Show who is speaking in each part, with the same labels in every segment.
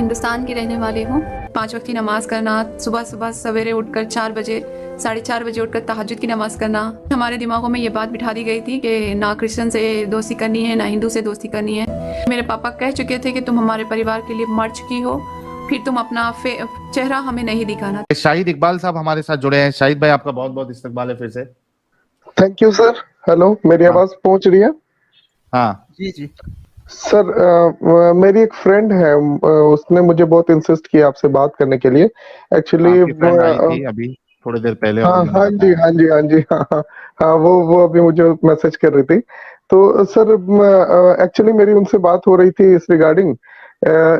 Speaker 1: हिंदुस्तान की रहने वाली हूँ। 5 वक्त की नमाज करना, सुबह सवेरे उठकर 4 बजे, 4:30 बजे उठकर तहज्जुद की नमाज करना। हमारे दिमागों में ये बात बिठा दी गई थी कि ना क्रिश्चियन से दोस्ती करनी है, ना हिंदू से दोस्ती करनी है। मेरे पापा कह चुके थे कि तुम हमारे परिवार के लिए मर चुकी हो, फिर तुम अपना चेहरा हमें नहीं दिखाना।
Speaker 2: शाहिद इकबाल साहब हमारे साथ जुड़े हैं। शाहिद भाई, आपका बहुत बहुत इस्तकबाल है फिर से।
Speaker 3: Thank you sir. हेलो, मेरी
Speaker 2: हाँ
Speaker 3: आवाज पहुंच रही है?
Speaker 2: हाँ
Speaker 4: जी जी।
Speaker 3: सर, मेरी एक फ्रेंड है, उसने मुझे बहुत इंसिस्ट किया आपसे बात करने के लिए। एक्चुअली
Speaker 2: आपकी फ्रेंड आई थी अभी थोड़ी देर पहले और
Speaker 3: हाँ
Speaker 2: उन्होंने
Speaker 3: हाँ जी,
Speaker 2: बताया।
Speaker 3: हाँ जी, हाँ जी, हाँ हाँ। हाँ, वो अभी मुझे मैसेज कर रही थी। तो सर, एक्चुअली मेरी उनसे बात हो रही थी इस regarding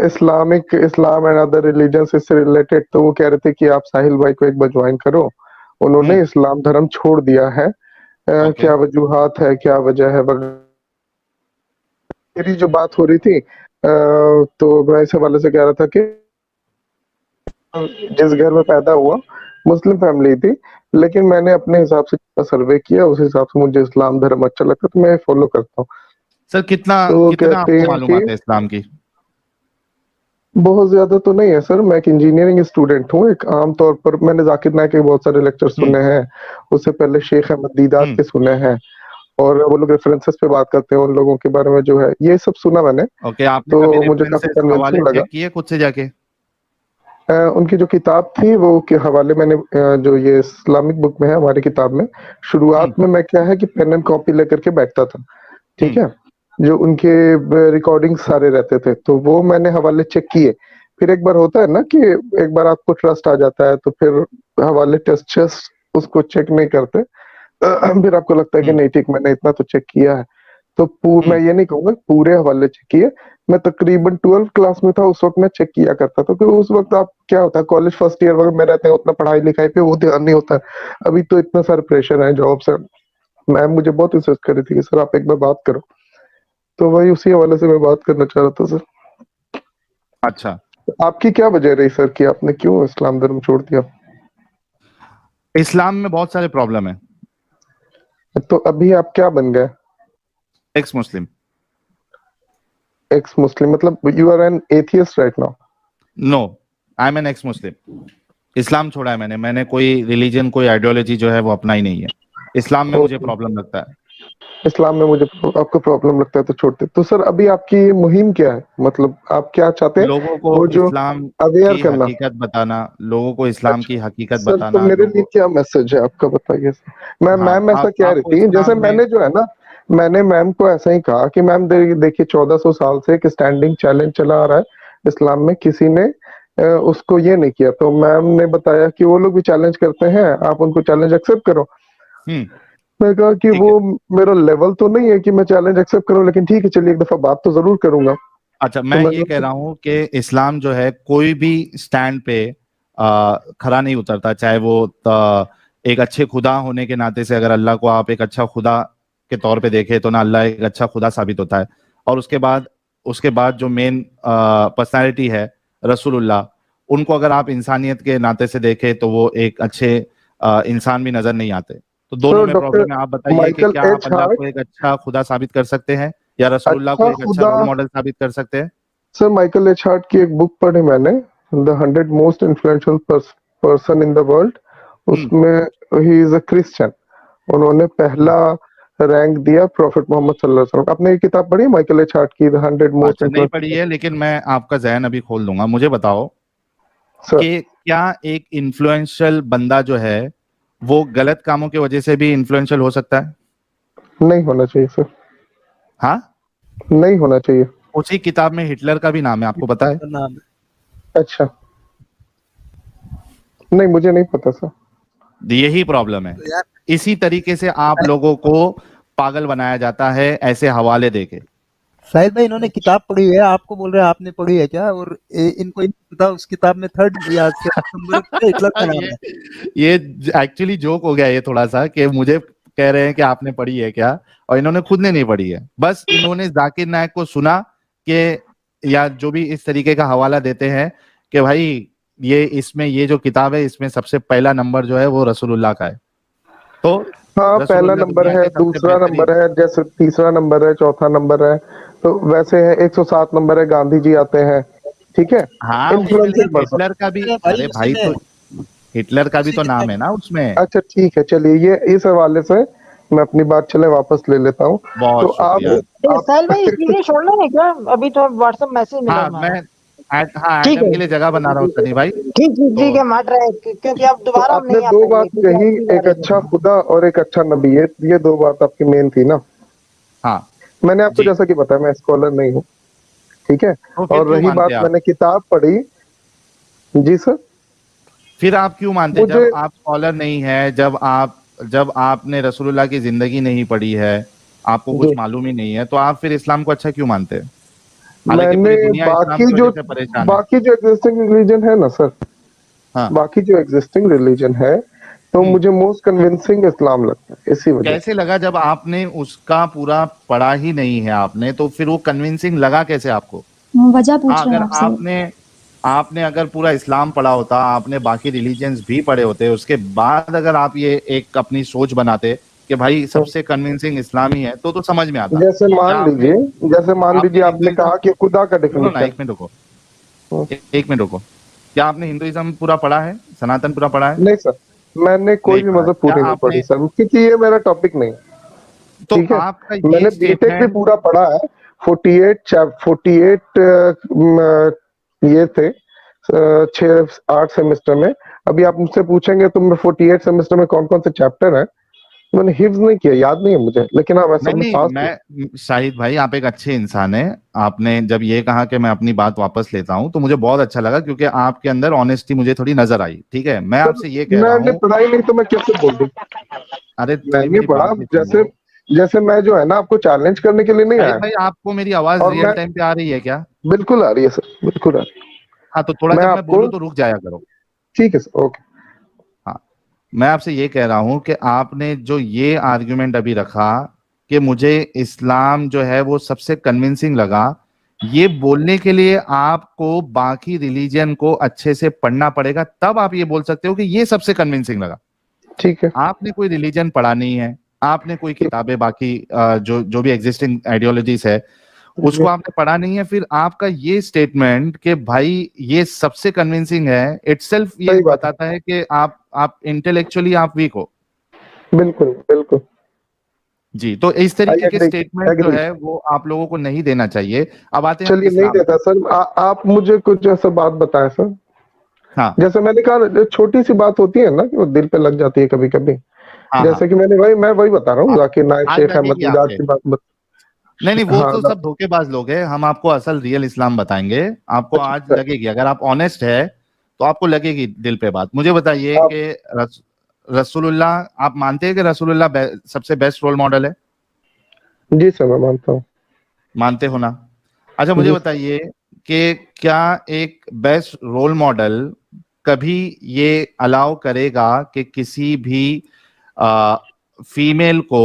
Speaker 3: Islam and other religions इससे रिलेटेड। तो वो कह रहे थे कि आप साहिल भाई को एक बार ज्वाइन करो। उन्होंने इस्लाम धर्म छोड़ दिया है।
Speaker 2: ओके।
Speaker 3: क्या वजूहात है, क्या वजह है मेरी जो बात हो रही थी, तो मैं इस हवाले से कह रहा था कि जिस घर में पैदा हुआ मुस्लिम फैमिली थी, लेकिन मैंने अपने हिसाब से सर्वे किया, उस हिसाब से मुझे इस्लाम धर्म अच्छा लगता तो मैं फॉलो करता हूँ।
Speaker 2: सर कितना
Speaker 3: तो
Speaker 2: कितना
Speaker 3: कहते
Speaker 2: आपको
Speaker 3: हैं
Speaker 2: मालूमात
Speaker 3: कि
Speaker 2: है इस्लाम की?
Speaker 3: बहुत ज्यादा तो नहीं है सर, मैं एक इंजीनियरिंग स्टूडेंट हूँ। एक आम तौर पर मैंने जाकिर नायक के बहुत सारे लेक्चर सुने हैं, उससे पहले शेख अहमद दीदात के सुने हैं, और वो लोग रेफरेंसेस पे बात करते हैं उन लोगों के बारे में, जो है ये सब सुना मैंने।
Speaker 2: ओके, आपने कभी
Speaker 3: तो मुझे काफी
Speaker 2: रेफरेंसेस हवाले
Speaker 3: कन्विंसिंग लगा।
Speaker 2: चेक किए खुद से जाके?
Speaker 3: उनकी जो किताब थी वो के हवाले मैंने, जो ये इस्लामिक बुक में है हमारी किताब में, शुरुआत में मैं क्या है कि पेन एंड कॉपी लेकर के बैठता था, ठीक है, जो उनके रिकॉर्डिंग सारे रहते थे, तो वो मैंने हवाले चेक किए। फिर एक बार होता है ना कि एक बार आपको ट्रस्ट आ जाता है तो फिर हवाले टेस्ट उसको चेक नहीं करते। फिर आपको लगता है कि नहीं ठीक, मैंने इतना तो चेक किया है। तो मैं ये नहीं कहूंगा पूरे हवाले चेक किए। मैं तकरीबन 12th क्लास में था उस वक्त मैं चेक किया करता था, तो उस वक्त आप क्या होता है, कॉलेज फर्स्ट ईयर वगैरह में रहते हैं, उतना पढ़ाई लिखाई पे वो ध्यान नहीं होता है। अभी तो इतना सारा प्रेशर है जॉब से। मैम मुझे बहुत इंसिस्ट कर रही थी कि सर आप एक बार बात करो, तो वही उसी हवाले से मैं बात करना चाह रहा था सर।
Speaker 2: अच्छा,
Speaker 3: आपकी क्या वजह रही सर कि आपने क्यों इस्लाम धर्म छोड़ दिया?
Speaker 2: इस्लाम में बहुत सारे प्रॉब्लम है।
Speaker 3: तो अभी आप क्या बन गए?
Speaker 2: एक्स मुस्लिम।
Speaker 3: एक्स मुस्लिम मतलब you are an atheist right now?
Speaker 2: No, I am an ex Muslim. इस्लाम छोड़ा है मैंने कोई रिलीजन, कोई आइडियोलॉजी जो है वो अपना ही नहीं है। इस्लाम में मुझे प्रॉब्लम लगता है।
Speaker 3: इस्लाम में मुझे आपको प्रॉब्लम लगता है तो छोड़ते। तो सर अभी आपकी मुहिम क्या है, मतलब आप क्या चाहते हैं?
Speaker 2: लोगों को
Speaker 3: वो जो
Speaker 2: इस्लाम
Speaker 3: अवेयर
Speaker 2: की
Speaker 3: करना।
Speaker 2: हकीकत बताना, लोगों को इस्लाम
Speaker 3: अच्छा
Speaker 2: की हकीकत
Speaker 3: सर, तो
Speaker 2: बताना
Speaker 3: मेरे लिए
Speaker 2: लोगों।
Speaker 3: क्या मैसेज है आपका, बताइए सर।
Speaker 2: हाँ,
Speaker 3: मैम ऐसा कह रही
Speaker 2: आपको
Speaker 3: थी, जैसे
Speaker 2: इस्लाम में।
Speaker 3: मैंने जो है ना, मैंने मैम को ऐसा ही कहा कि मैम देखिए 1400 साल से एक स्टैंडिंग चैलेंज चला आ रहा है इस्लाम में, किसी ने उसको ये नहीं किया। तो मैम ने बताया कि वो लोग भी चैलेंज करते हैं, आप उनको चैलेंज एक्सेप्ट करो। मैं कहा कि
Speaker 2: ठीक
Speaker 3: वो
Speaker 2: है।
Speaker 3: मेरा लेवल तो नहीं है कि मैं चैलेंज एक्सेप्ट करूं, लेकिन ठीक है चलिए एक दफा बात तो जरूर करूंगा।
Speaker 2: अच्छा,
Speaker 3: तो
Speaker 2: मैं ये कह
Speaker 3: मैंने,
Speaker 2: रहा हूँ कि इस्लाम जो है कोई भी स्टैंड पे खरा नहीं उतरता, चाहे वो एक अच्छे खुदा होने के नाते से, अगर अल्लाह को आप एक अच्छा खुदा के तौर पे देखें तो ना अल्लाह एक अच्छा खुदा साबित होता है। और उसके बाद जो मेन पर्सनालिटी है रसूलुल्लाह, उनको अगर आप इंसानियत के नाते से देखें तो वो एक अच्छे इंसान भी नजर नहीं आते। तो दोनों
Speaker 3: सर
Speaker 2: में
Speaker 3: डॉक्टर
Speaker 2: प्रॉब्लम है। आप बताइए कि
Speaker 3: माइकल
Speaker 2: क्या आप
Speaker 3: एच
Speaker 2: अल्लाह
Speaker 3: हार्ट,
Speaker 2: को एक अच्छा खुदा साबित कर सकते हैं या रसूलुल्लाह को
Speaker 3: अच्छा
Speaker 2: एक अच्छा
Speaker 3: खुदा।
Speaker 2: रोल मॉडल साबित कर सकते हैं?
Speaker 3: सर माइकल एच हार्ट की एक बुक पढ़ी मैंने, the 100 most influential person in the world.
Speaker 2: Hmm.
Speaker 3: उसमें ही इज अ क्रिश्चियन। उन्होंने पहला रैंक दिया प्रॉफिट मोहम्मद सल्लल्लाहु अलैहि वसल्लम। आपने ये किताब पढ़ी है माइकल एच हार्ट की, द 100 मोस्ट
Speaker 2: अच्छा, नहीं पढ़ी
Speaker 3: इन्फ्लुएंशियल?
Speaker 2: है, लेकिन मैं आपका जहन अभी खोल दूंगा। मुझे बताओ
Speaker 3: सर
Speaker 2: कि क्या एक इन्फ्लुएंशियल बंदा जो है वो गलत कामों की वजह से भी इन्फ्लुएंशियल हो सकता है?
Speaker 3: नहीं होना चाहिए सर,
Speaker 2: हाँ।
Speaker 3: नहीं होना चाहिए।
Speaker 2: उसी किताब में हिटलर का भी नाम है, आपको पता है?
Speaker 4: नाम
Speaker 3: अच्छा, नहीं मुझे नहीं पता सर।
Speaker 2: यही प्रॉब्लम है।
Speaker 4: तो यार,
Speaker 2: इसी तरीके से आप लोगों को पागल बनाया जाता है ऐसे हवाले देके।
Speaker 4: शाहिद भाई इन्होंने किताब पढ़ी हुई है, आपको बोल रहे हैं आपने पढ़ी है क्या? और इनको नहीं पता उस किताब में 3rd या 6 नंबर पे हिटलर का नाम है।
Speaker 2: ये एक्चुअली जोक हो गया ये थोड़ा सा, कि मुझे कह रहे हैं कि आपने पढ़ी है क्या, और इन्होंने खुद ने नहीं पढ़ी है। बस इन्होंने जाकिर नायक को सुना कि, या जो भी इस तरीके का हवाला देते हैं कि भाई ये जो किताब है इसमें सबसे पहला नंबर जो है वो रसूलुल्लाह का है। तो
Speaker 3: हाँ, पहला
Speaker 2: रसूलुल्लाह
Speaker 3: नंबर
Speaker 2: दुनिया
Speaker 3: है,
Speaker 2: के सबसे
Speaker 3: दूसरा
Speaker 2: बेहतरीन।
Speaker 3: नंबर है, जैसे तीसरा नंबर है, चौथा नंबर है। तो वैसे है 107 नंबर है, गांधी जी आते हैं। ठीक है,
Speaker 2: हाँ उसमें
Speaker 3: इन्फ्लुएंसिंग
Speaker 2: लेकिन
Speaker 3: पर्सन।
Speaker 2: हिटलर का भी,
Speaker 4: अरे भाई
Speaker 2: अरे भाई
Speaker 4: उसने
Speaker 2: तो हिटलर का भी
Speaker 4: उसी
Speaker 2: तो
Speaker 4: के
Speaker 2: नाम है ना उसमें।
Speaker 3: अच्छा ठीक है, चलिए ये इस हवाले से मैं अपनी बात चले वापस ले लेता हूँ। तो
Speaker 2: बहुत शुक्रिया।
Speaker 3: आप
Speaker 5: साहिल भाई स्क्रीन छोड़ना है क्या? अभी तो व्हाट्सएप मैसेज मिला
Speaker 2: हाँ मैं
Speaker 5: हमारा।
Speaker 2: हाँ
Speaker 5: ठीक
Speaker 2: एडम
Speaker 5: है,
Speaker 2: के लिए जगह बना रहा हूँ सनी भाई।
Speaker 5: ठीक ठीक
Speaker 2: तो
Speaker 5: ठीक है, मार रहा है क्योंकि अब
Speaker 3: तो
Speaker 5: दोबारा हम
Speaker 3: आपने
Speaker 5: नहीं आ
Speaker 3: दो
Speaker 5: पाएंगे,
Speaker 3: बात
Speaker 5: ठीक है,
Speaker 3: कही,
Speaker 5: आपकी
Speaker 3: एक
Speaker 5: बारी
Speaker 3: अच्छा
Speaker 5: है।
Speaker 3: खुदा और एक अच्छा नबी, ये दो बात आपकी मेन थी ना।
Speaker 2: हाँ
Speaker 3: मैंने आपको
Speaker 2: जी,
Speaker 3: जैसा कि बताया मैं स्कॉलर नहीं हूँ, ठीक है।
Speaker 2: तो फिर
Speaker 3: और
Speaker 2: क्यों
Speaker 3: रही बात,
Speaker 2: मानते आप?
Speaker 3: मैंने किताब पढ़ी। जी सर।
Speaker 2: फिर आप क्यों मानते
Speaker 3: मुझे
Speaker 2: जब आप स्कॉलर नहीं है, जब आपने रसूलुल्लाह की जिंदगी नहीं पढ़ी है, आपको कुछ
Speaker 3: जी,
Speaker 2: मालूम ही नहीं है, तो आप फिर इस्लाम को अच्छा क्यों मानते हैं? हालांकि
Speaker 3: मैंने
Speaker 2: पूरी दुनिया इस्लाम की वजह से परेशान है।
Speaker 3: बाकी जो एग्जिस्टिंग रिलीजन है ना सर,
Speaker 2: हाँ।
Speaker 3: बाकी जो एग्जिस्टिंग रिलीजन है, तो
Speaker 2: हम्म।
Speaker 3: मुझे मोस्ट कन्विंसिंग इस्लाम लगता है, इसी वजह से।
Speaker 2: कैसे लगा जब आपने उसका पूरा पढ़ा ही नहीं है आपने, तो फिर वो कन्विंसिंग लगा कैसे आपको?
Speaker 6: वजह
Speaker 2: हाँ
Speaker 6: पूछ रहे
Speaker 2: अगर
Speaker 6: हैं आपसे।
Speaker 2: आपने आपने अगर पूरा इस्लाम पढ़ा होता, आपने बाकी रिलीजन्स भी पढ़े होते, उसके बाद अगर आप ये एक अपनी सोच बनाते कि भाई सबसे कन्विंसिंग इस्लाम ही है, तो समझ में आता।
Speaker 3: जैसे
Speaker 2: क्या
Speaker 3: मान
Speaker 2: आपने
Speaker 3: लीजिए, जैसे मान
Speaker 2: आपने
Speaker 3: लीजिए आपने
Speaker 2: हिंदुइज्म,
Speaker 3: कहा कि खुदा का
Speaker 2: सुनो ना
Speaker 3: डेफिनेशन।
Speaker 2: एक मिनट रुको, एक मिनट रुको। क्या आपने हिंदुइज्म पूरा पढ़ा है, सनातन पूरा पढ़ा है?
Speaker 3: नहीं सर, मैंने कोई
Speaker 2: नहीं
Speaker 3: भी
Speaker 2: पढ़ा है
Speaker 3: मजहब
Speaker 2: क्या
Speaker 3: पूरी नहीं पढ़ी
Speaker 2: आपने?
Speaker 3: सर, क्योंकि ये मेरा टॉपिक नहीं,
Speaker 2: तो
Speaker 3: ठीक है।
Speaker 2: आपका ये
Speaker 3: मैंने बीटेक भी
Speaker 2: स्टेटमेंट,
Speaker 3: पूरा पढ़ा है। 48 ये थे 6 8 सेमेस्टर में। अभी आप मुझसे पूछेंगे तो मैं 48 सेमेस्टर में कौन कौन से चैप्टर है, मैंने हिफ्ज नहीं किया, याद नहीं है मुझे, लेकिन हाँ मैं सब
Speaker 2: नहीं
Speaker 3: में
Speaker 2: नहीं
Speaker 3: पास हूँ।
Speaker 2: मैं शाहिद भाई आप एक अच्छे इंसान हैं। आपने जब ये कहा कि मैं अपनी बात वापस लेता हूं, तो मुझे बहुत अच्छा लगा, क्योंकि आपके अंदर ऑनेस्टी मुझे थोड़ी नजर आई। ठीक है, मैं
Speaker 3: सर
Speaker 2: आपसे ये कह रहा
Speaker 3: मैंने
Speaker 2: हूं,
Speaker 3: पढ़ाई नहीं तो मैं कैसे बोल दूं?
Speaker 2: अरे थोड़ी
Speaker 3: मैंने
Speaker 2: मेरी
Speaker 3: पढ़ा,
Speaker 2: बात भी सुन
Speaker 3: जैसे
Speaker 2: लो।
Speaker 3: जैसे मैं जो है ना आपको चैलेंज करने के लिए नहीं
Speaker 2: शाहिद
Speaker 3: आया।
Speaker 2: भाई आपको मेरी आवाज
Speaker 3: और
Speaker 2: रियल
Speaker 3: मैं
Speaker 2: टाइम पे आ रही है क्या?
Speaker 3: बिल्कुल आ रही है सर, बिल्कुल आ रही
Speaker 2: हाँ तो थोड़ा
Speaker 3: है। मैं
Speaker 2: जब मैं
Speaker 3: आपको,
Speaker 2: बोलूँ तो रुक जाया करो।
Speaker 3: ठीक है सर, ओके।
Speaker 2: हाँ, मैं आपसे ये कह रहा हूं कि आपने जो ये आर्ग्यूमेंट अभी रखा कि मुझे इस्लाम जो है वो सबसे कन्विंसिंग लगा, ये बोलने के लिए आपको बाकी रिलीजन को अच्छे से पढ़ना पड़ेगा, तब आप ये बोल सकते हो कि ये सबसे कन्विंसिंग लगा।
Speaker 3: ठीक है,
Speaker 2: आपने कोई रिलीजन पढ़ा नहीं है, आपने कोई
Speaker 3: ठीक
Speaker 2: किताबें बाकी जो जो भी एग्जिस्टिंग आइडियोलॉजीज है
Speaker 3: है जी।
Speaker 2: उसको आपने पढ़ा नहीं है, फिर आपका ये स्टेटमेंट कि भाई ये सबसे कन्विंसिंग है, इटसेल्फ ये
Speaker 3: सही बात है,
Speaker 2: बताता है कि आप इंटेलेक्चुअली आप वीक हो।
Speaker 3: बिल्कुल बिल्कुल।
Speaker 2: जी, तो इस
Speaker 3: आई
Speaker 2: तरीके के
Speaker 3: एग्री,
Speaker 2: स्टेटमेंट जो
Speaker 3: एग्री।
Speaker 2: है वो आप लोगों को नहीं देना चाहिए। अब आते हैं हम
Speaker 3: चलिए नहीं
Speaker 2: इस्लाम
Speaker 3: देता
Speaker 2: पे।
Speaker 3: सर, आप मुझे कुछ ऐसा बात बताएं सर।
Speaker 2: हाँ
Speaker 3: जैसे मैंने कहा, जो छोटी सी बात होती है ना कि वो दिल पे लग जाती है कभी कभी।
Speaker 2: हाँ हाँ।
Speaker 3: जैसे कि मैं वही बता रहा हूँ,
Speaker 2: आ-
Speaker 3: जाकिर नायक
Speaker 2: आज
Speaker 3: शेख अहमद
Speaker 2: लगेगी
Speaker 3: मिजाज
Speaker 2: आपके,
Speaker 3: की बात
Speaker 2: नहीं नहीं वो
Speaker 3: हाँ
Speaker 2: तो सब धोखेबाज लोग हैं, हम आपको असल रियल इस्लाम बताएंगे। आपको आज
Speaker 3: अच्छा
Speaker 2: लगेगी, अगर आप ऑनेस्ट है तो आपको लगेगी दिल पे बात। मुझे बताइए
Speaker 3: आप,
Speaker 2: कि रसूलुल्लाह, आप मानते हैं कि रसूलुल्लाह सबसे बेस्ट रोल मॉडल है?
Speaker 3: जी सर मैं मानता हूँ।
Speaker 2: मानते हो ना? अच्छा मुझे
Speaker 3: जी
Speaker 2: बताइए कि क्या एक बेस्ट रोल मॉडल कभी ये अलाउ करेगा कि किसी भी फीमेल को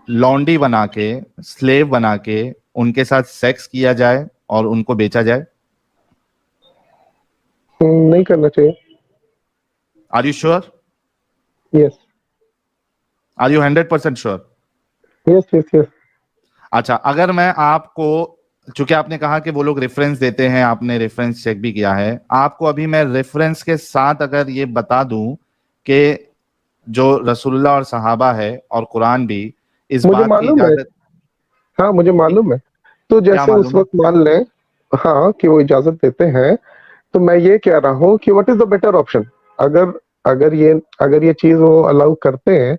Speaker 2: लॉन्डी बना के, स्लेव बना के उनके साथ सेक्स किया जाए और उनको बेचा जाए?
Speaker 3: नहीं करना चाहिए।
Speaker 2: Are you sure?
Speaker 3: Yes
Speaker 2: are you 100% sure?
Speaker 3: Yes yes yes.
Speaker 2: अच्छा, अगर मैं आपको, चूंकि आपने कहा कि वो लोग रेफरेंस देते हैं, आपने रेफरेंस चेक भी किया है, आपको अभी मैं रेफरेंस के साथ अगर ये बता दूं कि जो रसूलुल्लाह और सहाबा है और कुरान भी इस
Speaker 3: मुझे
Speaker 2: बात की
Speaker 3: मालूम है,
Speaker 2: इजाजत,
Speaker 3: हाँ मुझे मालूम है। तो
Speaker 2: क्या
Speaker 3: जैसे उस
Speaker 2: मालूम है?
Speaker 3: वक्त मान लें, हाँ कि वो इजाजत देते हैं, तो मैं ये कह रहा हूँ कि what is the better option. अगर अगर ये चीज वो अलाउ करते हैं